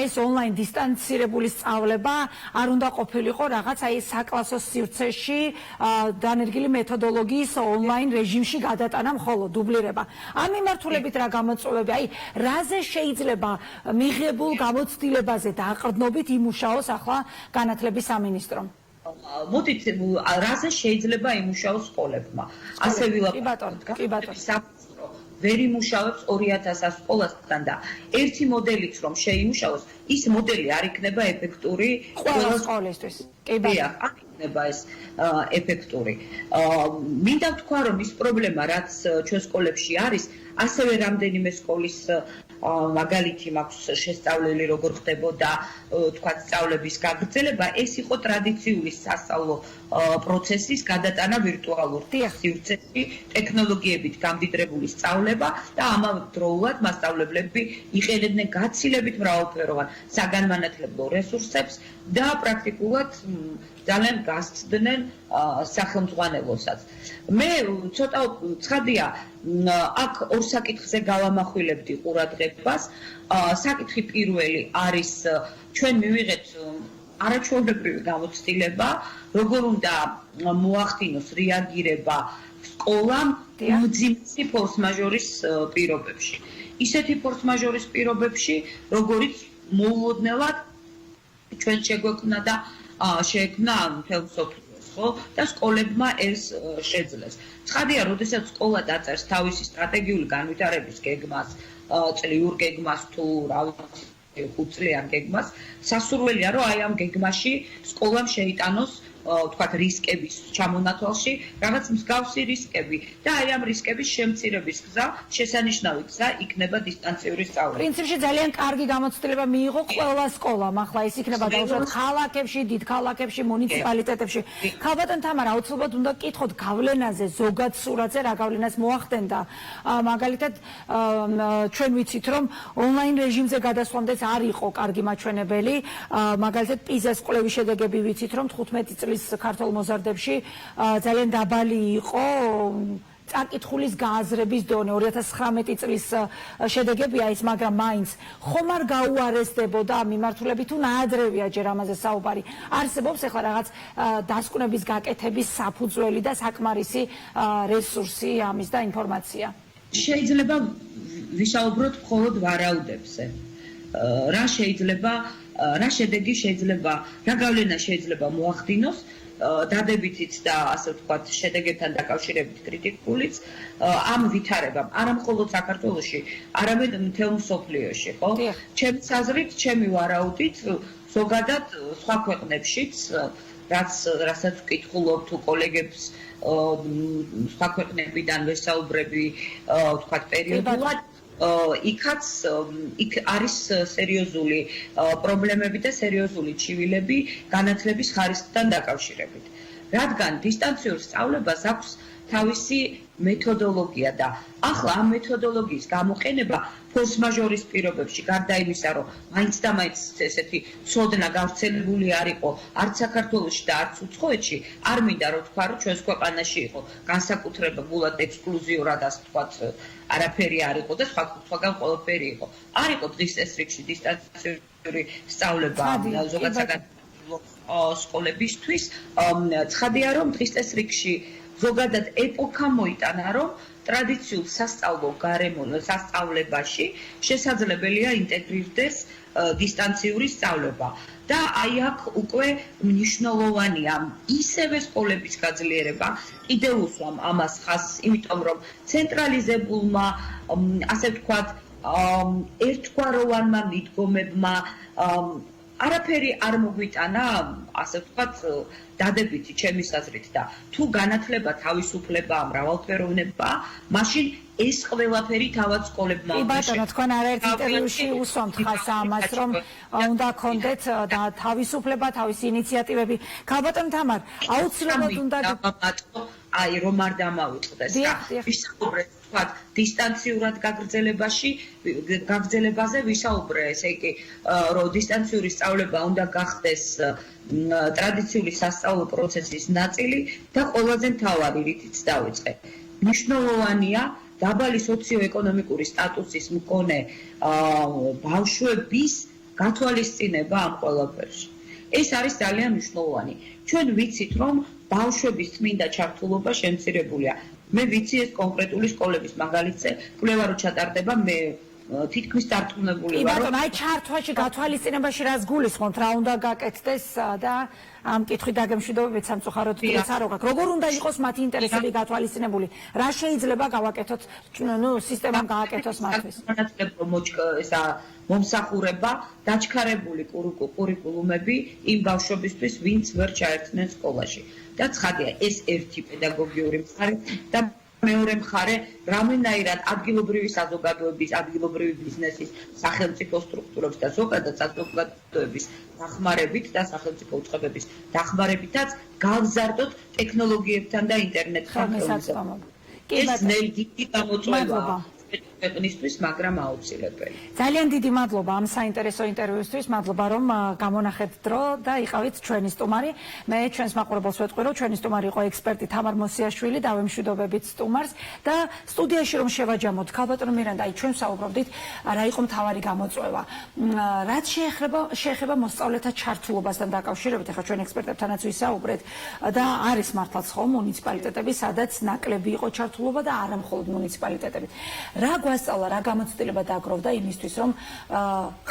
ეს ონლაინ დისტანცირებული სწავლება არ უნდა ყოფილიყო რაღაც აი საკლასო სივრცეში დანერგილი მეთოდოლოგიის ონლაინ რეჟიმში გადატანა მხოლოდ დუბლირება. ამ მიმართულებით რა გამოწვევები, აი რაზე შეიძლება მიღებულ გამოცდილებაზე დაყრდნობით იმუშაოს ახლა განათლების სამინისტრომ? მოდით, რაზე შეიძლება იმუშაოს სკოლებმა. ასე ვილაპარაკოთ. კი ბატონო. ვერ იმუშავებს 2000 სკოლასთან და ერთი მოდელიც რომ შეიმუშაოს, ის მოდელი არ იქნება ეფექტური ყველა სკოლისთვის. კი ბატონო. არ იქნება ეს ეფექტური. მინდა ვთქვა, რომ ის პრობლემა, რაც ჩვენ სკოლებში არის, ასევე რამდენიმე სკოლის მაგალითი მაქვს შესწავლილი, როგორ ხდებოდა თქვათ სწავლების გაგრძელება, ეს იყო ტრადიციული სასწავლო პროცესის გადატანა ვირტუალურ სივრცეში, ტექნოლოგიებით გამდიდრებული სწავლება და ამავდროულად მასწავლებლები იყენებდნენ გაცილებით მრავალფეროვან საგანმანათლებლო რესურსებს და პრაქტიკულად ძალიან გასცდნენ სახელმძღვანელოსაც. მე ცოტა ცხადია, აქ ორ საკითხზე გავამახვილებდი ყურადღებას. საკითხი პირველი არის ჩვენ მივიღეთ არაჩვეულებრივი გამოცდილება, როგორ უნდა მოახდინოს რეაგირება სკოლამ მძიმე ფორსმაჟორის პირობებში. ისეთი ფორსმაჟორის პირობებში, როგორიც მოულოდნელად ჩვენ შეგვექმნა და შეექმნა მთელ მსოფლიოს, ხო? და სკოლებმა ეს შეძლეს. ცხადია, როდესაც სკოლა დაწერს თავისი სტრატეგიული განვითარების გეგმას, წლიურ გეგმას თუ რა ვიცი, 5 წლიან გეგმას, სასურველია, რომ აი ამ გეგმაში სკოლამ შეიტანოს ვთქვათ რისკების ჩამონათვალში რაღაც მსგავსი რისკები და აი ამ რისკების შემცირების გზა, შესანიშნავი გზა იქნება დისტანციური სწავლება. პრინციპში ძალიან კარგი გამოცდილება მიიღო ყველა სკოლამ. ახლა ეს იქნება დაუშვათ ქალაქებში, დიდ ქალაქებში, მუნიციპალიტეტებში. ქალბატონ თამარ, აუცილებლად უნდა გკითხოთ გავლენაზე, ზოგად სურათზე რა გავლენას მოახდენდა. მაგალითად, ჩვენ ვიცით, რომ ონლაინ რეჟიმზე გადასვლამდეც არ იყო კარგი მაჩვენებელი. მაგალითად, პიზას კვლევის შედეგები ვიცით, რომ 15 წლის ქართულ მოზარდებში ძალიან დაბალი იყო წაკითხulis გააზრების დონე. 2019 წლის შედეგებია ის, მაგრამ მაინც ხომ არ გაუარესდებოდა ამ მიმართულებით, თუ ნაადრევია ჯერ ამაზე საუბარი. არსებობს ახლა რაღაც დასკვნების გაკეთების საფუძველი და საკმარისი რესურსი ამის და ინფორმაცია. შეიძლება ვისაუბროთ მხოლოდ ვარაუდებზე. რა შედეგი შეიძლება, რა გავლენა შეიძლება მოახდინოს დადებითიც და ასე ვთქვათ შედეგებთან დაკავშირებით კრიტიკულიც ამ ვითარებამ, არა მხოლოდ საქართველოში, არამედ მთელ მსოფლიოში, ხო? ჩემს აზრით, ჩემი ვარაუდით, ზოგადად სხვა ქვეყნებშიც, რასაც ვკითხულობ თუ კოლეგებს სხვა ქვეყნებიდან ვესაუბრები, ვთქვათ პერიოდულად იქ არის სერიოზული პრობლემები და სერიოზული ჩივილები განათლების ხარისხთან დაკავშირებით. რადგან დისტანციურ სწავლებას აქვს თავისი მეთოდოლოგია და ახლა ამ მეთოდოლოგიის გამოყენება ფორსმაჟორის პირობებში, გარდა იმისა, რომ მაინც და მაინც ესეთი ცოდნა გავრცელებული არ იყო არც საქართველოში და არც უცხოეთში, არ მინდა რომ თქვა, რომ ჩვენს ქვეყანაში იყო განსაკუთრება გულად ექსკლუზიურად, ასე ვთქვათ, არაფერი არ იყო და სხვაგან ყველაფერი იყო. არ იყო დღის ეს რიგში დისტანციური სწავლება ზოგადად საგანმანათლებლო სკოლებისთვის. ცხადია, რომ დღის ეს რიგში ზოგადად ეპოქა მოიტანა, რომ ტრადიციულ სასწავლებაში შესაძლებელია ინტეგრირდეს დისტანციური სწავლება. და აი აქ უკვე მნიშვნელოვანია ისევე სკოლების გაძლიერება, კიდევ უსვამ ამას ხაზს, იმიტომ რომ ცენტრალიზებულმა, ასე ვთქვათ, ერთგვაროვანმა მიდგომებმა არაფერი არ მოგვიტანა, ასე ვთქვათ, დადებითი ჩემის აზრით და თუ განათლება თავისუფლებაა, მრავალფეროვნებაა, მაშინ ეს ყველაფერი თავად სკოლებმა უნდა. კი ბატონო, თქვენ არაერთ ინტერვიუში უსვამთ ხაზს ამას, რომ უნდა გქონდეთ თავისუფლება, თავისი ინიციატივები. ქალბატონო თამარ, აუცილებლად უნდა აი რომ არ დამავიწყდეს და ვისაუბრეთ თქვათ დისტანციურად გაგრძელებაზე ვისაუბრე, ესე იგი რომ დისტანციური სწავლება უნდა გახდეს ტრადიციული სასწავლო პროცესის ნაწილი და ყველაზე მთავარი რითიც დავიწყე. მნიშვნელოვანია დაბალი სოციო-ეკონომიკური სტატუსის მქონე ბავშვების გათვალისწინება ამ ყველაფერში. ეს არის ძალიან მნიშვნელოვანი. ჩვენ ვიცით, რომ ბავშვების წმინდა ჩართულობა შემცირებულია. მე ვიცი ეს კონკრეტული სკოლების მაგალითზე, კვლევა რო ჩატარდება, მე თითქმის დარწმუნებული ვარ. ბატონო, აი ჩართვაში, გათვალისწინებაში რას გულისხმობთ, რა უნდა გაკეთდეს და ამ კითხვით დაგემშვიდობებით სამწუხაროდ დღეს არ ვგაქვს. როგორ უნდა იყოს მათი ინტერესები გათვალისწინებული? რა შეიძლება გავაკეთოთ, სისტემამ გააკეთოს მათთვის? ესა მომსახურება, დაჩქარებული კურიკულუმები იმ ბავშვებისთვის, ვინც ვერ ჩაერთნენ სკოლაში. და ცხადია, ეს ერთი პედაგოგიური მხარე და მეორე მხარე, რამდენადაც ადგილობრივი საზოგადოების, ადგილობრივი ბიზნესის, სახელმწიფო სტრუქტურების და ზოგადად საზოგადოების დახმარებით და სახელმწიფო უწყებების დახმარებითაც გავზარდოთ ტექნოლოგიებთან და ინტერნეტთან ხელმისაწვდომობა. ეს ნელი დიდი გამოწვევაა ქვეყნისთვის, მაგრამ აუცილებელი. ძალიან დიდი მადლობა ამ საინტერესო ინტერვიუსთვის, მადლობა რომ გამონახეთ დრო და იყავით ჩვენი სტუმარი. მე ჩვენს მაყურებელს ვეთქვი, რომ ჩვენი სტუმარი იყო ექსპერტი თამარ მოსიაშვილი, დავემშვიდობებით სტუმარს და სტუდიაში რომ შევაჯამოთ, ქალბატონო მირანდა, აი ჩვენ ვსაუბრობდით, რა იყო მთავარი გამოწვევა. რაც შეეხება მოსწავლეთა ჩართულობასთან დაკავშირებით, ახლა ჩვენ ექსპერტებთანაც ვისაუბრეთ და არის მართლაც ხო მუნიციპალიტეტები, სადაც ნაკლები იყო ჩართულობა და არა მხოლოდ მუნიციპალიტეტები. რა გვასწავლა, რა გამოცდილება დაგროვდა იმისთვის, რომ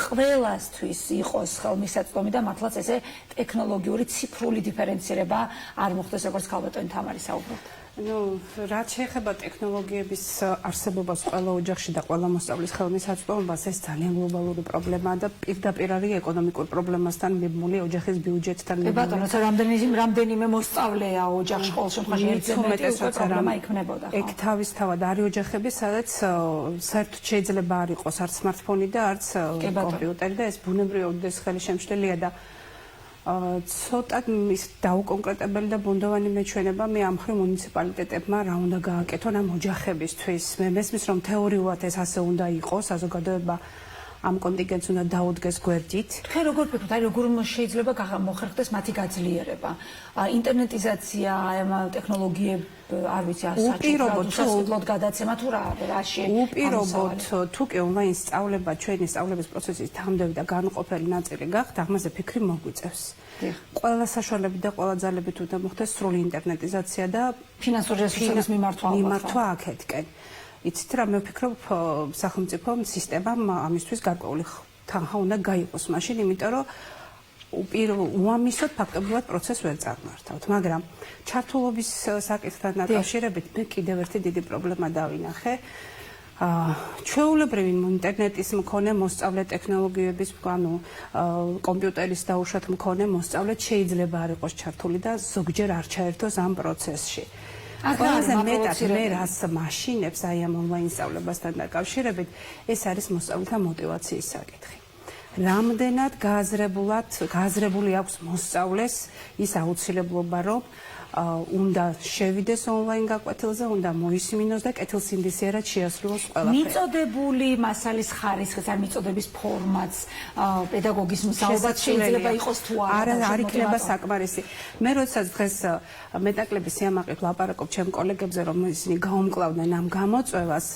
ყველასთვის იყოს ხელმისაწვდომი და მართლაც ესე ტექნოლოგიური ციფრული დიფერენცირება არ მოხდეს, როგორც ქალბატონი თამარი საუბრობდა. რაც შეეხება ტექნოლოგიების არსებობას ყველა ოჯახში და ყველა მოსწავლის ხელმისაწვდომობას, ეს ძალიან გლობალური პრობლემაა და პირდაპირ არის ეკონომიკურ პრობლემასთან მიბმული, ოჯახის ბიუჯეტთან მიბმული. ბატონო, რამდენიმე მოსწავლეა ოჯახში, ყოველ შემთხვევაში ერთი პრობლემა იქნებოდა. ეგ თავისთავად არის ოჯახები, სადაც საერთოდ შეიძლება არ იყოს არც smartphone და არც კომპიუტერი და ეს ბუნებრივად უდიდეს ხელი შემშლელია და ცოტა ის დაუკონკრეტებელი და ბუნდოვანი მეჩვენება მე ამ ხრივ მუნიციპალიტეტებმა რა უნდა გააკეთონ ამ ოჯახებისთვის. მე მესმის რომ თეორიულად ეს ასე უნდა იყოს, საზოგადოება ამ კონტინგენტს უნდა დაუდგეს გვერდით. თქვენ როგორ ფიქრობთ, აი როგორ შეიძლება მოხერხდეს მათი გაძლიერება? ინტერნეტიზაცია, ტექნოლოგიები, არ ვიცი, სასწავლებლად გადაცემა თუ რაში? უპირობოდ თუ კი ონლაინ სწავლება ჩვენი სწავლების პროცესის თანმდევი და განუყოფელი ნაწილი გახდა, ამაზე ფიქრი მოგვიწევს. ყველა საშუალებით და ყველა ძალებით უნდა მოხდეს სრული ინტერნეტიზაცია და ფინანსური რესურსების მიმართვა აქეთკენ. იცით რა, მე ვფიქრობ სახელმწიფო სისტემამ ამისთვის გარკვეული თანხა უნდა გაიყოს მაშინ, იმიტომ რომ უამისოდ ფაქტობრივად პროცესს ვერ წარმართავთ, მაგრამ ჩართულობის საკითხთან დაკავშირებით მე კიდევ ერთი დიდი პრობლემა დავინახე. ჩვეულებრივი ინტერნეტის მქონე მოსწავლე ტექნოლოგიების, ანუ კომპიუტერის დაუშვათ მქონე მოსწავლე შეიძლება არ იყოს ჩართული და ზოგჯერ არ ჩაერთოს ამ პროცესში. ყველაზე მეტად მე რას მაშინებს აი ამ ონლაინ სწავლებასთან დაკავშირებით, ეს არის მოსწავლეთა мотиваციის საკითხი. რამდენად გააზრებული აქვს მოსწავლეს ის აუცილებლობა, რომ უნდა შევიდეს ონლაინ გაკვეთილზე, უნდა მოისმინოს და კეთილსინდისიერად შეასრულოს ყველაფერი. მიწოდებული მასალის ხარისხიც, ან მიწოდების ფორმაც, პედაგოგის მსაუბაც შეიძლება იყოს თუ არა. არ იქნება საკმარისი. მე როდესაც დღეს მეტაკლების სიამაყით ვლაპარაკობ ჩემ კოლეგებზე, რომ ისინი გაუმკლავდნენ ამ გამოწვევას,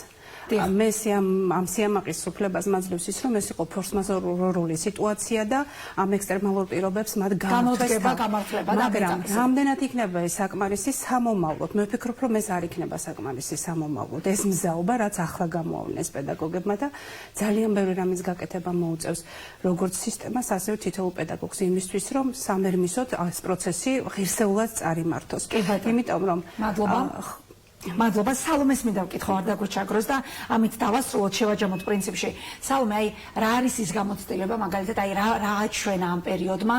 მე ამ სიამაყის სუფლებას მაძლევს ის, რომ ეს იყო ფორსმაჟორული სიტუაცია და ამ ექსტრემალურ პირობებს მათ გამოდგება, გამართლება და მაგრამ რამდენად იქნება ეს საკმარისი სამომავლოდ? მე ვფიქრობ, რომ ეს არ იქნება საკმარისი სამომავლოდ. ეს მზაობა, რაც ახლა გამოავლენს პედაგოგებმა და ძალიან ბევრი რამის გაკეთება მოუწევს როგორც სისტემას, ასევე თითოეულ პედაგოგს იმისთვის, რომ სამერმისოდ ეს პროცესი ღირსეულად წარიმართოს. იმიტომ რომ მადლობა. სალომეს მინდა ვკითხო, არ დაგვიჩაგროს და ამით დავასრულოთ, შევაჯამოთ პრინციპში. სალომე, აი რა არის ის გამოცდილება, მაგალითად, აი რა აჩვენა ამ პერიოდმა,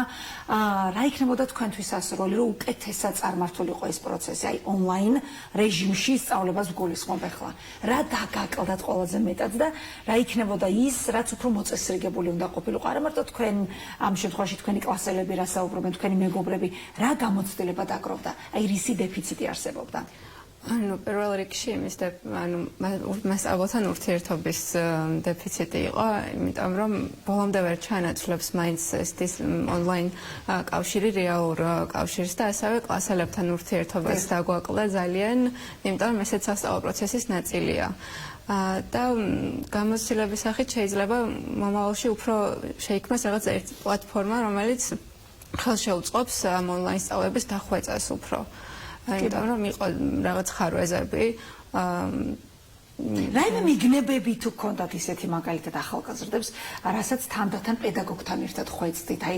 რა იქნებოდა თქვენთვის ასროლი, რომ უკეთესად წარმართულიყო ეს პროცესი, აი ონლაინ რეჟიმში სწავლებას ვგულისხმობ ახლა. რა დაგაკლდათ ყველაზე მეტად და რა იქნებოდა ის, რაც უფრო მოწესრიგებული უნდა ყოფილიყო, არა მარტო თქვენ ამ შემთხვევაში თქვენი კლასელები რა საუბრობენ, თქვენი მეგობრები, რა გამოცდილება დაგროვდა, აი რისი დეფიციტი არსებობდა? პირველ რიგში იმის მასწავლებელთან ურთიერთობის დეფიციტი იყო, იმიტომ რომ ბოლომდე ვერ ჩანაცვლებს მაინც ეს ონლაინ კავშირი რეალურ კავშირს და ასევე კლასელებთან ურთიერთობას დაგვაკლდა ძალიან, იმიტომ რომ ესეც სასწავლო პროცესის ნაწილია. და გამოცდილების სახით შეიძლება მომავალში უფრო შეიქმნას რაღაც ერთი პლატფორმა, რომელიც ხელშეუწყობს ამ ონლაინ სწავლების დახვეწას უფრო. იმიტომ რომ იყო რაღაც ხარვეზები, რაიმე მიგნებები თუ გქონდათ ისეთი მაგალითად ახალგაზრდებს, რასაც თანდათან პედაგოგთან ერთად ხვეწდით, აი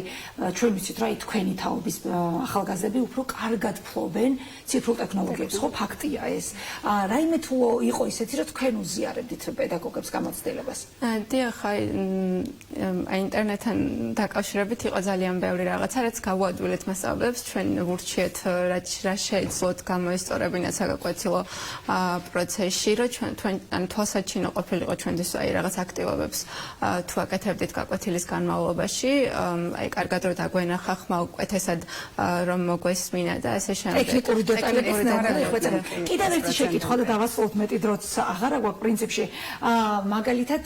ჩვენ ვიცით, რომ აი თქვენი თაობის ახალგაზრდები უფრო კარგად ფლობენ ციფრულ ტექნოლოგიებს, ხო, ფაქტია ეს. რაიმე თუ იყო ისეთი, რომ თქვენ უზიარებდით პედაგოგებს გამოცდილებას? დიახ, აი ინტერნეტთან დაკავშირებით იყო ძალიან ბევრი რაღაცა, რაც გავუადვილეთ მასწავლებლებს, ჩვენ ვურჩიეთ რა შეეძლოთ გამოესწორებინათ საგაკვეთილო პროცესში, რომ ჩვენ ან თვალსაჩინო ყოფილიყო ჩვენთვის აი რაღაც აქტივობებს თუ აკეთებდით გაკვეთილის განმავლობაში, აი კარგად რომ დაგვენახა ხმა უკეთესად რომ მოგვესმინა და ესე შემდეგ. ტექნიკური დეტალების ნახვა. კიდევ ერთი შეკითხვა და დავასრულოთ, მეტი დროც აღარა გვაქვს პრინციპში. მაგალითად,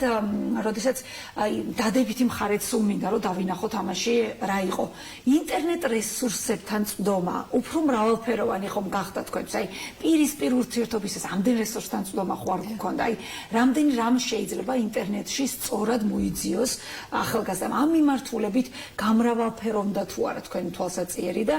როდესაც აი დადებითი მხარეც სულ მინდა რომ დავინახოთ ამაში რა იყო. ინტერნეტ რესურსებთან წვდომა უფრო მრავალფეროვანი ხომ გახდა თქვენთვის? აი პირისპირ ურთიერთობისას ამდენ რესურსთან წვდომა ხო არ გქონდა? აი რამდენი რამ შეიძლება ინტერნეტში სწორად მოიძიოს ახალგაზრდამ? ამ მიმართულებით გამრავალფეროვდა თუ არა თქვენი თვალსაჩინო და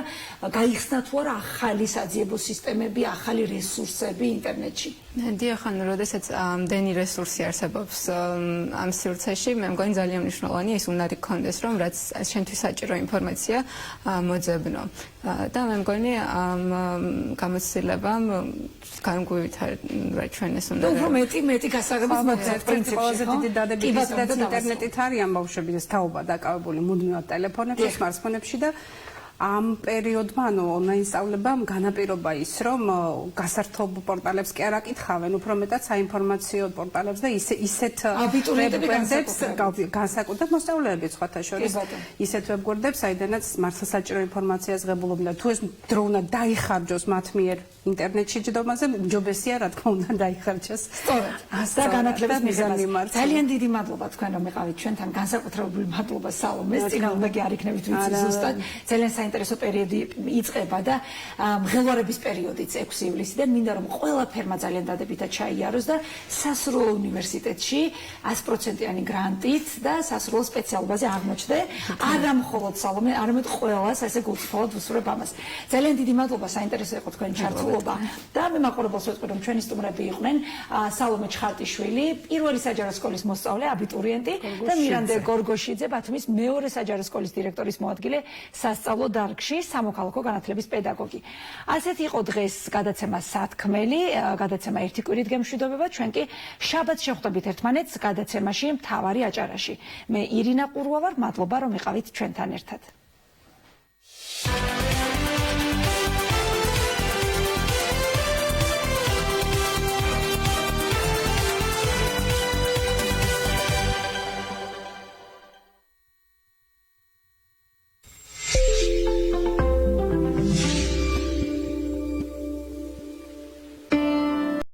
გაიხსნა თუ არა ახალი საძიებო სისტემები, ახალი რესურსები ინტერნეტში? დიახ, ანუ როდესაც ამდენი რესურსი არსებობს ამ სივრცეში, მე მგონი ძალიან მნიშვნელოვანია ის უნარი გქონდეს, რომ რაც შენთვის საჭირო ინფორმაცია მოძებნო. და მე მგონი ამ გამოცდილებამ განგვივითარა ჩვენ ეს უნდა უფრო მეტი გასაღების მოძებნ პრინციპში, ხო? ყველაზე დიდი დადებითი სადაც ინტერნეტით არიან ბავშვები და თაობა დაკავებული მუდმივად ტელეფონებში, სმარტფონებში და ამ პერიოდმა, ანუ ონლაინ სწავლებამ განაპირობა ის, რომ გასართობ პორტალებს კი არ აკითხავენ, უფრო მეტად საინფორმაციო პორტალებს და ისეთ აბიტურიენტებს განსაკუთრებით მოსწავლეები სხვათა შორის ისეთ ვებგვერდებს, საიდანაც მართლა საჭირო ინფორმაციას ღებულობენ და თუ ეს დრო უნდა დაიხარჯოს მათ მიერ ინტერნეტში ჯდომაზე, უმჯობესია რა თქმა უნდა დაიხარჯოს. სწორედ. და განათლების მიზანს. ძალიან დიდი მადლობა თქვენ რომ იყავით ჩვენთან, განსაკუთრებული მადლობა სალომეს, წინააღმდეგი არ იქნებით ვიცი ზუსტად. ძალიან საინტერესო პერიოდი იწყება და მღელვარების პერიოდიც 6 ივლისიდან მინდა რომ ყველაფერმა ძალიან დადებითად ჩაიაროს და სასრულო უნივერსიტეტში 100%-იანი გრანტით და სასრულო სპეციალობაზე აღმოჩნდე. არა მხოლოდ სალომე, არამედ ყველას ესე გულწრფელად ვუსურვებ ამას. ძალიან დიდი მადლობა, საინტერესო იყო თქვენი ჩართულობა და მე მაყურებელს ვეთქვი რომ ჩვენი სტუმრები იყვნენ სალომე ჩხარტიშვილი, პირველი საჯარო სკოლის მოსწავლე, აბიტურიენტი და მირანდე გორგოშიძე, ბათუმის მეორე საჯარო სკოლის დირექტორის მოადგილე სასწავლო დარგში, სამოქალაქო განათლების პედაგოგი. ასეთი იყო დღეს გადაცემა სათქმელი, გადაცემა ერთი კვირით გემშვიდობება, ჩვენ კი შაბათს შევხვდებით ერთმანეთს გადაცემაში მთავარი აჭარაში. მე ირინა ყურვა ვარ, მადლობა რომ იყავით ჩვენთან ერთად.